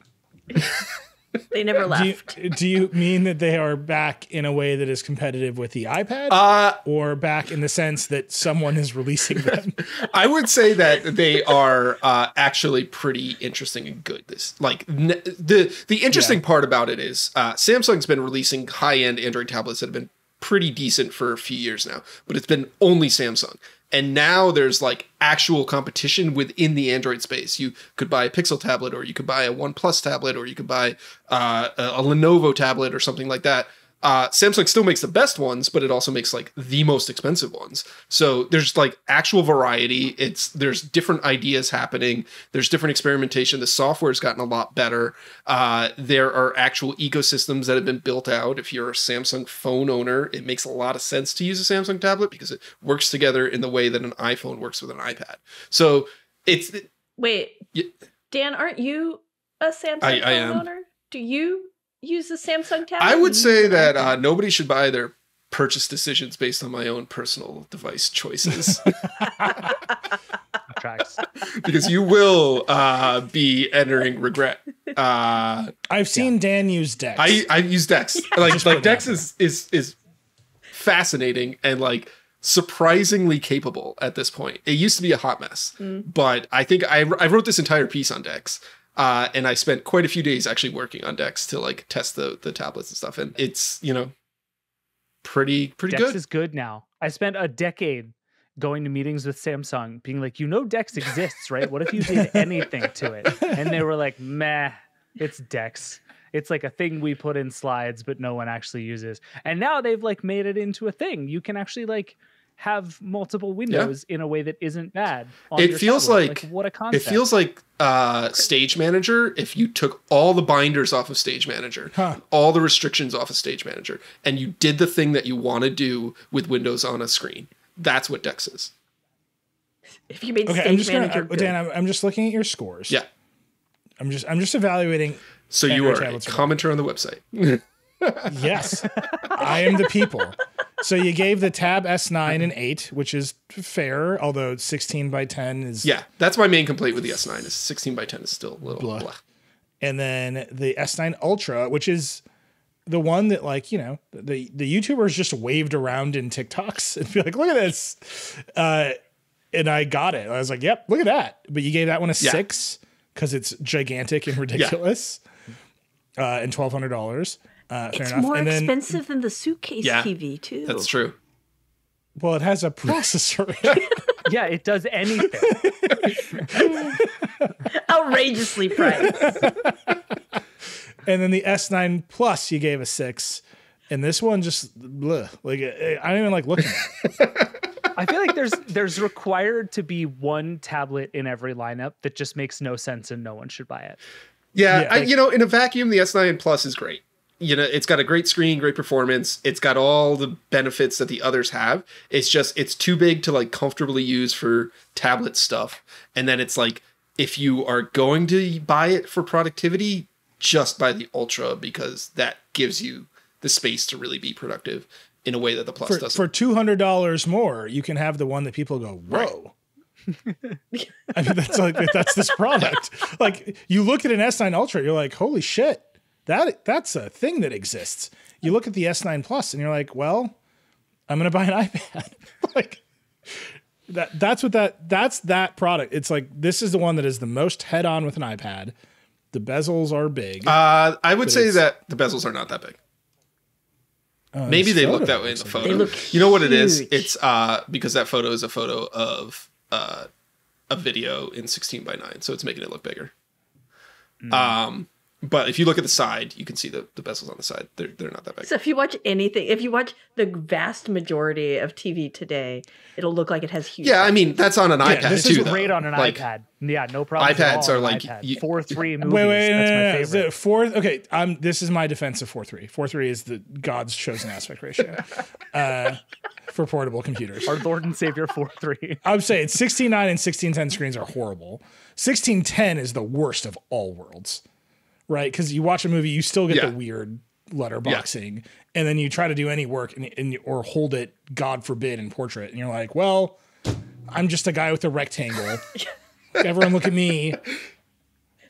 They never left. do you mean that they are back in a way that is competitive with the iPad, or back in the sense that someone is releasing them? I would say that they are actually pretty interesting and good. The interesting part about it is Samsung's been releasing high-end Android tablets that have been pretty decent for a few years now, but it's been only Samsung. And now there's like actual competition within the Android space. You could buy a Pixel tablet, or you could buy a OnePlus tablet, or you could buy a Lenovo tablet or something like that. Samsung still makes the best ones, but it also makes like the most expensive ones. So there's like actual variety. There's different ideas happening. There's different experimentation. The software's gotten a lot better. There are actual ecosystems that have been built out. If you're a Samsung phone owner, it makes a lot of sense to use a Samsung tablet because it works together in the way that an iPhone works with an iPad. So Wait, Dan, aren't you a Samsung I phone am. owner? Do you use a Samsung tablet? I would say that nobody should buy their purchase decisions based on my own personal device choices. Tracks. Because you will be entering regret. I've seen Dan use Dex. I use Dex. Like Dex is fascinating and like surprisingly capable at this point. It used to be a hot mess, but I think I wrote this entire piece on Dex. And I spent quite a few days actually working on Dex to like test the tablets and stuff. And it's, pretty Dex good. is good now. I spent a decade going to meetings with Samsung being like, Dex exists, right? What if you did anything to it? And they were like, meh, it's Dex. It's like a thing we put in slides, but no one actually uses. And now they've like made it into a thing. You can actually like have multiple windows in a way that isn't bad. It feels like what a concept. It feels like Stage Manager if you took all the binders off of Stage Manager, all the restrictions off of Stage Manager, and you did the thing that you want to do with Windows on a screen. That's what Dex is. If you made Stage Manager good. Dan, I'm just looking at your scores. Yeah. I'm just evaluating. So you are a commenter on the website. Yes. I am the people. So you gave the Tab S9 an 8, which is fair, although 16 by 10 is... Yeah, that's my main complaint with the S9 is 16 by 10 is still a little blah. And then the S9 Ultra, which is the one that like, the YouTubers just waved around in TikToks and be like, look at this. And I got it. I was like, yep, look at that. But you gave that one a 6 because it's gigantic and ridiculous. And $1,200. It's more expensive than the suitcase TV too. That's true. Well, it has a processor. Yeah, it does anything. Outrageously priced. And then the S9 Plus, you gave a 6, and this one just like I don't even like looking at it. I feel like there's required to be one tablet in every lineup that just makes no sense and no one should buy it. Yeah, in a vacuum, the S9 Plus is great. It's got a great screen, great performance. It's got all the benefits that the others have. It's too big to like comfortably use for tablet stuff. And then it's like, if you are going to buy it for productivity, just buy the Ultra because that gives you the space to really be productive in a way that the Plus doesn't. For $200 more, you can have the one that people go, whoa. Right. I mean, that's this product. Like you look at an S9 Ultra, you're like, holy shit. That's a thing that exists. You look at the S9 Plus and you're like, well, I'm going to buy an iPad. Like that's that product. It's like, this is the one that is the most head on with an iPad. The bezels are big. I would say that the bezels are not that big. Maybe they look that way in the photo. They look you know what it is? huge. It's because that photo is a photo of a video in 16 by 9. So it's making it look bigger. But if you look at the side, you can see the bezels on the side. They're not that big. So if you watch the vast majority of TV today, it'll look like it has huge. Yeah, I mean that's on an iPad this too. is great on an iPad. Yeah, no problem. iPads are like 4.3 movies. Wait, that's my favorite. Okay, this is my defense of 4.3. 4.3 is the God's chosen aspect ratio for portable computers. Our Lord and Savior 4.3. I would say it's 16:9 and 16:10 screens are horrible. 16:10 is the worst of all worlds. Right, because you watch a movie, you still get the weird letterboxing, and then you try to do any work or hold it, God forbid, in portrait, and you're like, well, I'm just a guy with a rectangle. Everyone look at me.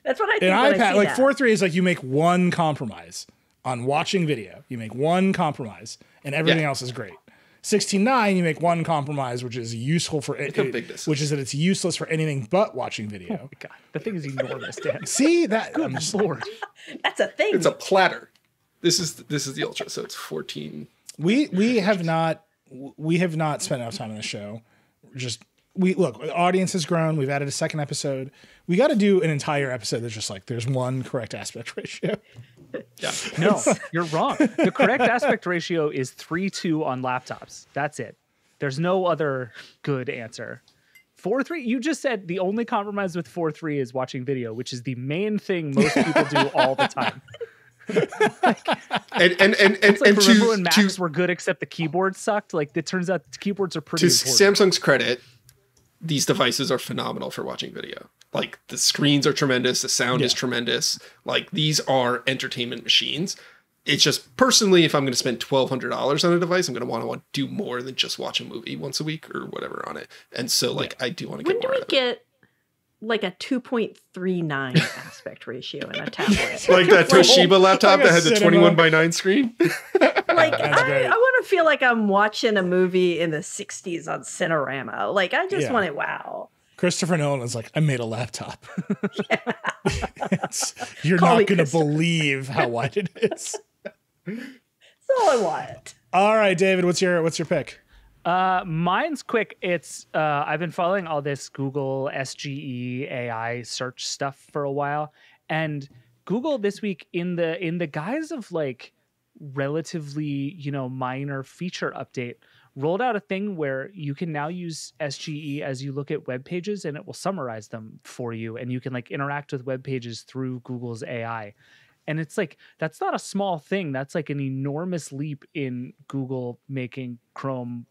That's what I think. An iPad, like 4.3 is like you make one compromise on watching video. You make one compromise, and everything else is great. 16:9, you make one compromise, which is useful for which is that it's useless for anything but watching video. Oh my God, the thing is enormous, Dan. See that? Good Lord. That's a thing. It's a platter. This is the Ultra, so it's 14. We have not spent enough time on the show. Look, the audience has grown. We've added a second episode. We got to do an entire episode that's just like there's one correct aspect ratio. Yeah. No, you're wrong. The correct aspect ratio is 3:2 on laptops. That's it. There's no other good answer. 4.3, you just said the only compromise with 4.3 is watching video, which is the main thing most people do all the time. Remember when Macs were good except the keyboard sucked? Like it turns out the keyboards are pretty important. Samsung's credit, these devices are phenomenal for watching video. Like the screens are tremendous, the sound is tremendous. Like these are entertainment machines. it's just personally, if I'm going to spend $1,200 on a device, I'm going to want to do more than just watch a movie once a week or whatever on it. And so like, I do want to get more. When do we get like a 2.39 aspect ratio in a tablet? Like that Toshiba laptop like that had the 21:9 screen? Like I want to feel like I'm watching a movie in the 60s on Cinerama. Like I just want it. Wow. Christopher Nolan was like, I made a laptop. You're not going to believe how wide it is. That's all I want. All right, David, what's your pick? Mine's quick. It's I've been following all this Google SGE AI search stuff for a while, and Google this week in the guise of like relatively minor feature update rolled out a thing where you can now use SGE as you look at web pages, and it will summarize them for you, and you can like interact with web pages through Google's AI. And it's like, that's not a small thing. That's like an enormous leap in Google making Chrome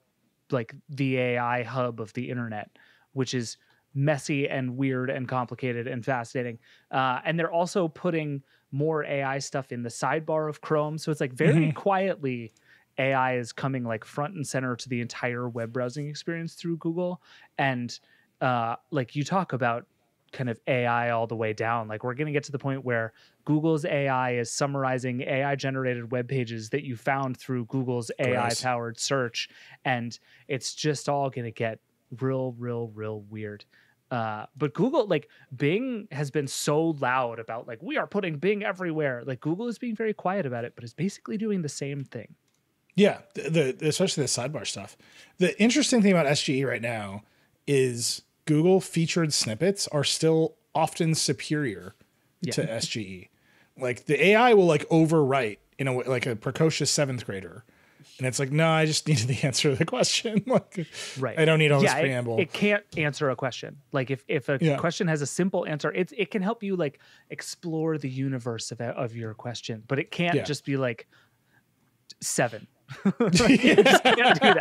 like the AI hub of the internet, which is messy and weird and complicated and fascinating. And they're also putting more AI stuff in the sidebar of Chrome. So it's like very quietly, AI is coming like front and center to the entire web browsing experience through Google. And like you talk about kind of AI all the way down, like we're going to get to the point where Google's AI is summarizing AI generated web pages that you found through Google's AI powered search. And it's just all going to get real weird. But Google, like Bing has been so loud about like, we are putting Bing everywhere. Like Google is being very quiet about it, but is basically doing the same thing. Yeah. Especially the sidebar stuff. The interesting thing about SGE right now is Google featured snippets are still often superior to SGE. Like the AI will like overwrite in a way, like a precocious 7th grader. And it's like, no, I just needed the answer to the question. Like, I don't need all this preamble. It can't answer a question. Like if a question has a simple answer, it can help you like explore the universe of your question, but it can't just be like 7. You just can't do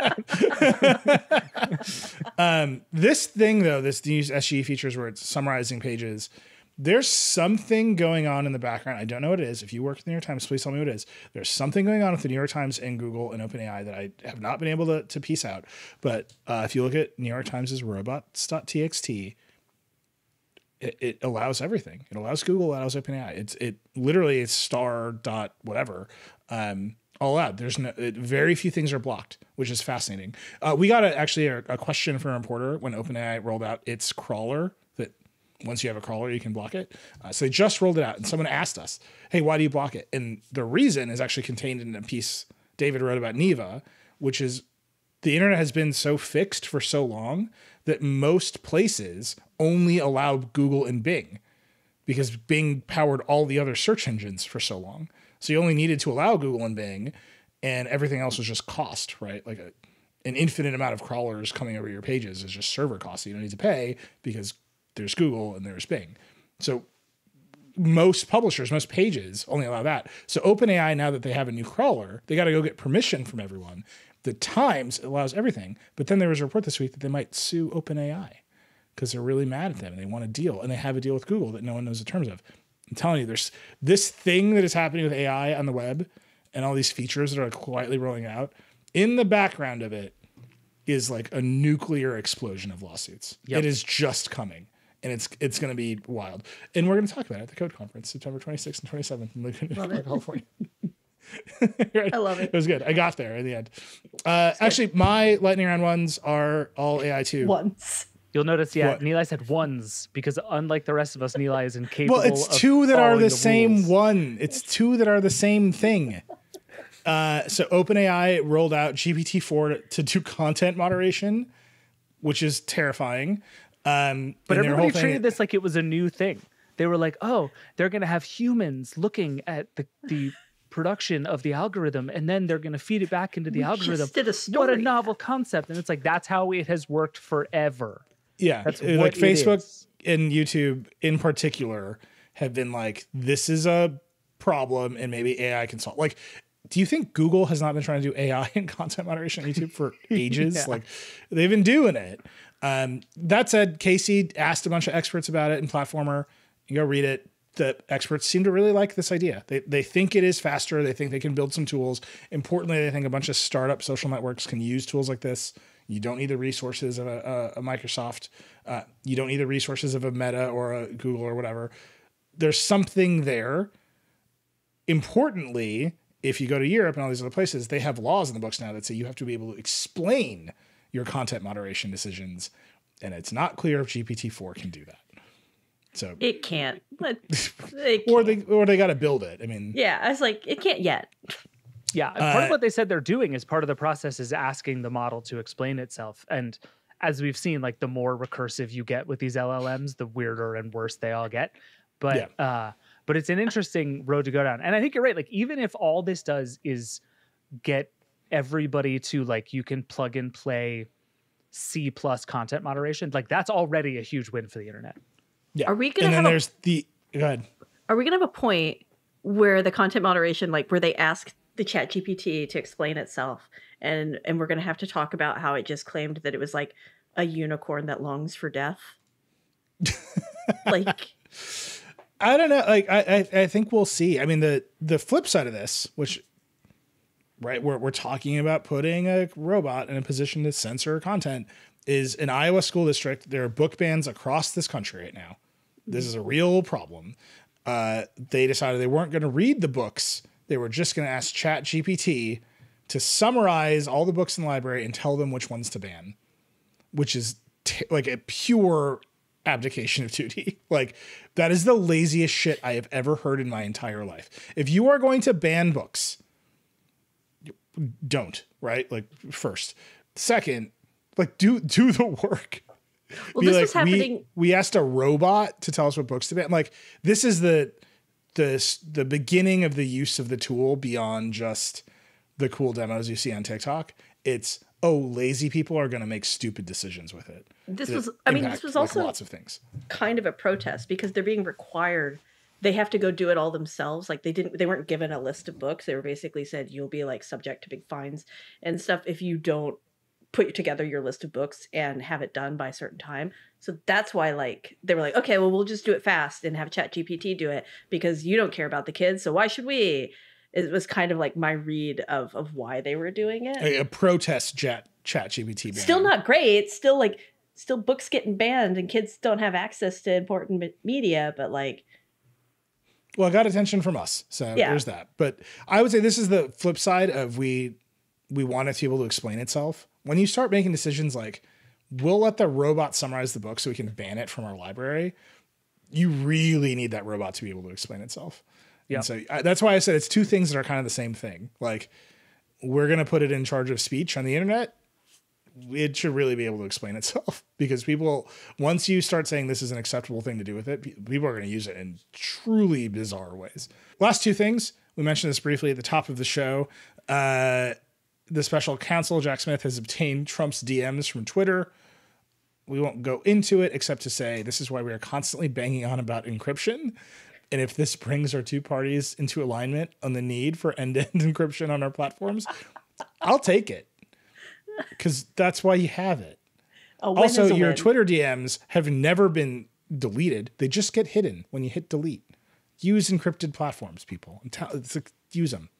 that. This thing though, these SGE features where it's summarizing pages, there's something going on in the background. I don't know what it is. If you work at the New York Times, please tell me what it is. There's something going on with the New York Times and Google and OpenAI that I have not been able to piece out. But if you look at New York Times' robots.txt, it allows everything. It allows Google, it allows OpenAI. It literally is star dot whatever. All out. There's very few things are blocked, which is fascinating. We got a question from a reporter when OpenAI rolled out its crawler, that once you have a crawler, you can block it. So they just rolled it out, and someone asked us, hey, why do you block it? And the reason is actually contained in a piece David wrote about Neva, which is the internet has been so fixed for so long that most places only allow Google and Bing because Bing powered all the other search engines for so long. So you only needed to allow Google and Bing, and everything else was just cost, right? Like an infinite amount of crawlers coming over your pages is just server costs you don't need to pay because there's Google and there's Bing. So most publishers, most pages only allow that. So OpenAI, now that they have a new crawler, they got to go get permission from everyone. The Times allows everything, but then there was a report this week that they might sue OpenAI because they're really mad at them and they want a deal, and they have a deal with Google that no one knows the terms of. I'm telling you, there's this thing that is happening with AI on the web and all these features that are quietly rolling out. In the background of it is like a nuclear explosion of lawsuits. Yep. It is just coming, and it's going to be wild. And we're going to talk about it at the Code Conference, September 26th and 27th in Lincoln, California. I love it. It was good. I got there in the end. Actually, my lightning round ones are all AI too. Once. You'll notice, Nilay said ones because unlike the rest of us, Nilay is incapable. Well, it's two that are the same one. It's two that are the same thing. So OpenAI rolled out GPT-4 to do content moderation, which is terrifying. But everybody treated this like it was a new thing. They were like, oh, they're going to have humans looking at the production of the algorithm, and then they're going to feed it back into the algorithm. Just did a story. What a novel concept. And it's like, that's how it has worked forever. Yeah, that's like Facebook and YouTube in particular have been like, this is a problem and maybe AI can solve. Like, do you think Google has not been trying to do AI and content moderation on YouTube for ages? Like, they've been doing it. That said, Casey asked a bunch of experts about it in Platformer. You go read it. the experts seem to really like this idea. They think it is faster. They think they can build some tools. Importantly, they think a bunch of startup social networks can use tools like this. You don't need the resources of a Microsoft. You don't need the resources of a Meta or a Google or whatever. There's something there. Importantly, if you go to Europe and all these other places, they have laws in the books now that say you have to be able to explain your content moderation decisions. And it's not clear if GPT-4 can do that. So it can't. Or they got to build it. I mean, yeah, I was like, it can't yet. Yeah, part of what they said they're doing is part of the process is asking the model to explain itself. And as we've seen, like the more recursive you get with these LLMs, the weirder and worse they all get. But it's an interesting road to go down. And I think you're right. Like even if all this does is get everybody to like you can plug and play C+ content moderation, like that's already a huge win for the internet. Yeah. Are we gonna? And then have there's the go ahead. Are we gonna have a point where the content moderation, like where they ask the Chat GPT to explain itself, and we're gonna have to talk about how it just claimed that it was like a unicorn that longs for death? Like, I don't know. Like I think we'll see. I mean the flip side of this, which right we're talking about putting a robot in a position to censor content, is an Iowa school district. There are book bans across this country right now. This is a real problem. They decided they weren't going to read the books. They were just going to ask Chat GPT to summarize all the books in the library and tell them which ones to ban, which is like a pure abdication of duty. Like that is the laziest shit I have ever heard in my entire life. If you are going to ban books, don't, right? Like first. Second, like do the work. well, this was happening. We asked a robot to tell us what books to ban. Like this is the beginning of the use of the tool beyond just the cool demos you see on TikTok. It's lazy people are going to make stupid decisions with it. This was also lots of things. Kind of a protest because they're being required. They have to go do it all themselves. Like they weren't given a list of books. They were basically said you'll be like subject to big fines and stuff if you don't put together your list of books and have it done by a certain time. So that's why like they were like, okay, well we'll just do it fast and have Chat GPT do it because you don't care about the kids. So why should we? It was kind of like my read of why they were doing it. A protest Chat GPT ban. Still not great. Still books getting banned and kids don't have access to important media, but like. Well, it got attention from us. So there's that. But I would say this is the flip side of we want it to be able to explain itself. When you start making decisions like, we'll let the robot summarize the book so we can ban it from our library, you really need that robot to be able to explain itself. Yeah. And so that's why I said it's two things that are kind of the same thing. Like, we're going to put it in charge of speech on the internet. It should really be able to explain itself because people, once you start saying this is an acceptable thing to do with it, people are going to use it in truly bizarre ways. Last two things. We mentioned this briefly at the top of the show. The special counsel, Jack Smith, has obtained Trump's DMs from Twitter. We won't go into it except to say this is why we are constantly banging on about encryption. And if this brings our two parties into alignment on the need for end-to-end encryption on our platforms, I'll take it. Because that's why you have it. Also, your Twitter DMs have never been deleted. They just get hidden when you hit delete. Use encrypted platforms, people. Use them.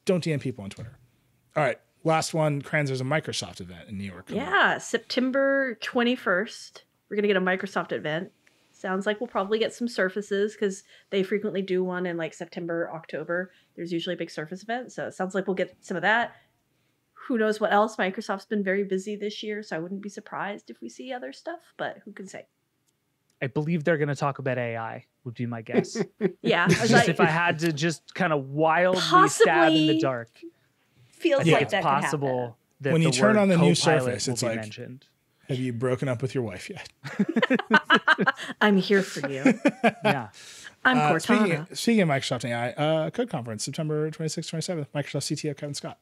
Don't DM people on Twitter. All right. Last one. Cranz, there's a Microsoft event in New York. Yeah. September 21st. We're going to get a Microsoft event. Sounds like we'll probably get some Surfaces because they frequently do one in like September, October. There's usually a big Surface event. So it sounds like we'll get some of that. Who knows what else? Microsoft's been very busy this year, so I wouldn't be surprised if we see other stuff, but who can say? I believe they're going to talk about AI, would be my guess. Yeah. Just if I had to just kind of wildly stab in the dark. Feels like that possible could happen. That when you turn on the new Surface, it's like, mentioned. Have you broken up with your wife yet? I'm here for you. Yeah. I'm Cortana. Speaking of Microsoft AI, Code Conference, September 26th, 27th, Microsoft CTO Kevin Scott.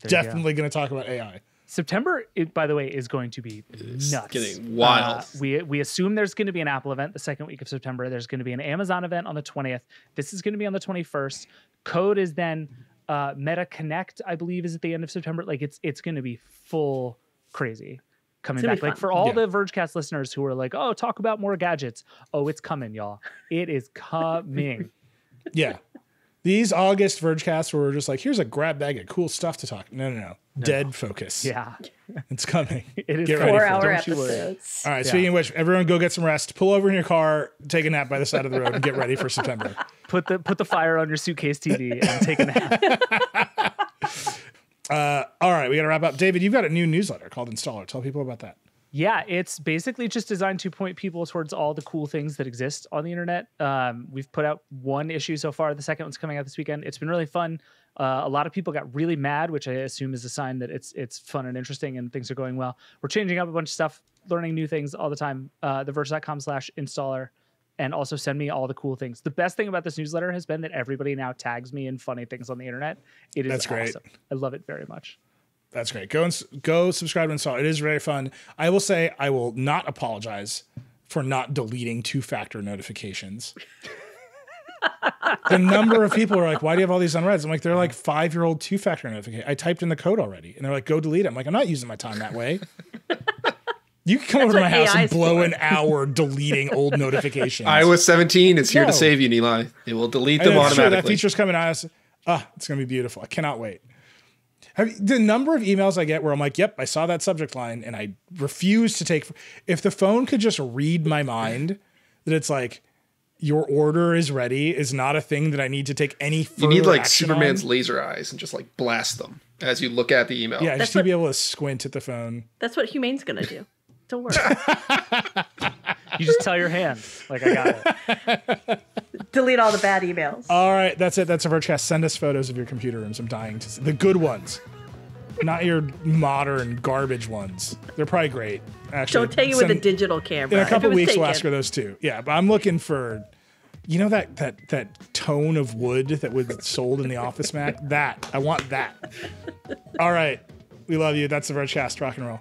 Definitely going to talk about AI. September, by the way, is going to be nuts. It's getting wild. We assume there's going to be an Apple event the second week of September. There's going to be an Amazon event on the 20th. This is going to be on the 21st. Code is then Meta Connect, I believe, is at the end of September. Like it's going to be full crazy. coming It's gonna back. be Like fun. for all Yeah. the Vergecast listeners who are like, oh, talk about more gadgets. Oh, it's coming, y'all. It is coming. Yeah. These August Vergecasts were just like, here's a grab bag of cool stuff to talk. No. Dead focus. Yeah. It's coming. It is Get ready for it. 4-hour Don't you worry. episodes. All right. Speaking of which, everyone go get some rest. Pull over in your car, take a nap by the side of the road, and get ready for September. Put the fire on your suitcase TV and take a nap. All right. We got to wrap up. David, you've got a new newsletter called Installer. Tell people about that. Yeah, it's basically just designed to point people towards all the cool things that exist on the internet. We've put out one issue so far. The second one's coming out this weekend. It's been really fun. A lot of people got really mad, which I assume is a sign that it's fun and interesting and things are going well. We're changing up a bunch of stuff, learning new things all the time. theverge.com/installer, and also send me all the cool things. The best thing about this newsletter has been that everybody now tags me in funny things on the internet. It is That's great. awesome. I love it very much. That's great. Go subscribe and install. It is very fun. I will say I will not apologize for not deleting two-factor notifications. The number of people are like, why do you have all these unreads? I'm like, they're like 5-year-old two-factor notification. I typed in the code already. And they're like, go delete it. I'm like, I'm not using my time that way. You can come over to my house and blow an hour deleting old notifications. iOS 17 is here No. to save you, Nilay. It will delete And them it's true, automatically. that feature's coming out. It's going to be beautiful. I cannot wait. The number of emails I get where I'm like, yep, I saw that subject line and I refuse to take. If the phone could just read my mind, that it's like, your order is ready is not a thing that I need to take any further You need like action Superman's on. laser eyes and just like blast them as you look at the email. Yeah, just That's to what- be able to squint at the phone. That's what Humane's gonna do. Don't worry. You just tell your hand, like, I got it. Delete all the bad emails. All right, that's it. That's a Vergecast. Send us photos of your computer rooms. I'm dying to see the good ones, not your modern garbage ones. They're probably great. Actually, Don't take it with a digital camera. In a If couple it was weeks, we'll taken. ask for those too. Yeah, but I'm looking for, that tone of wood that was sold in the Office Mac. That I want that. All right, we love you. That's the Vergecast. Rock and roll.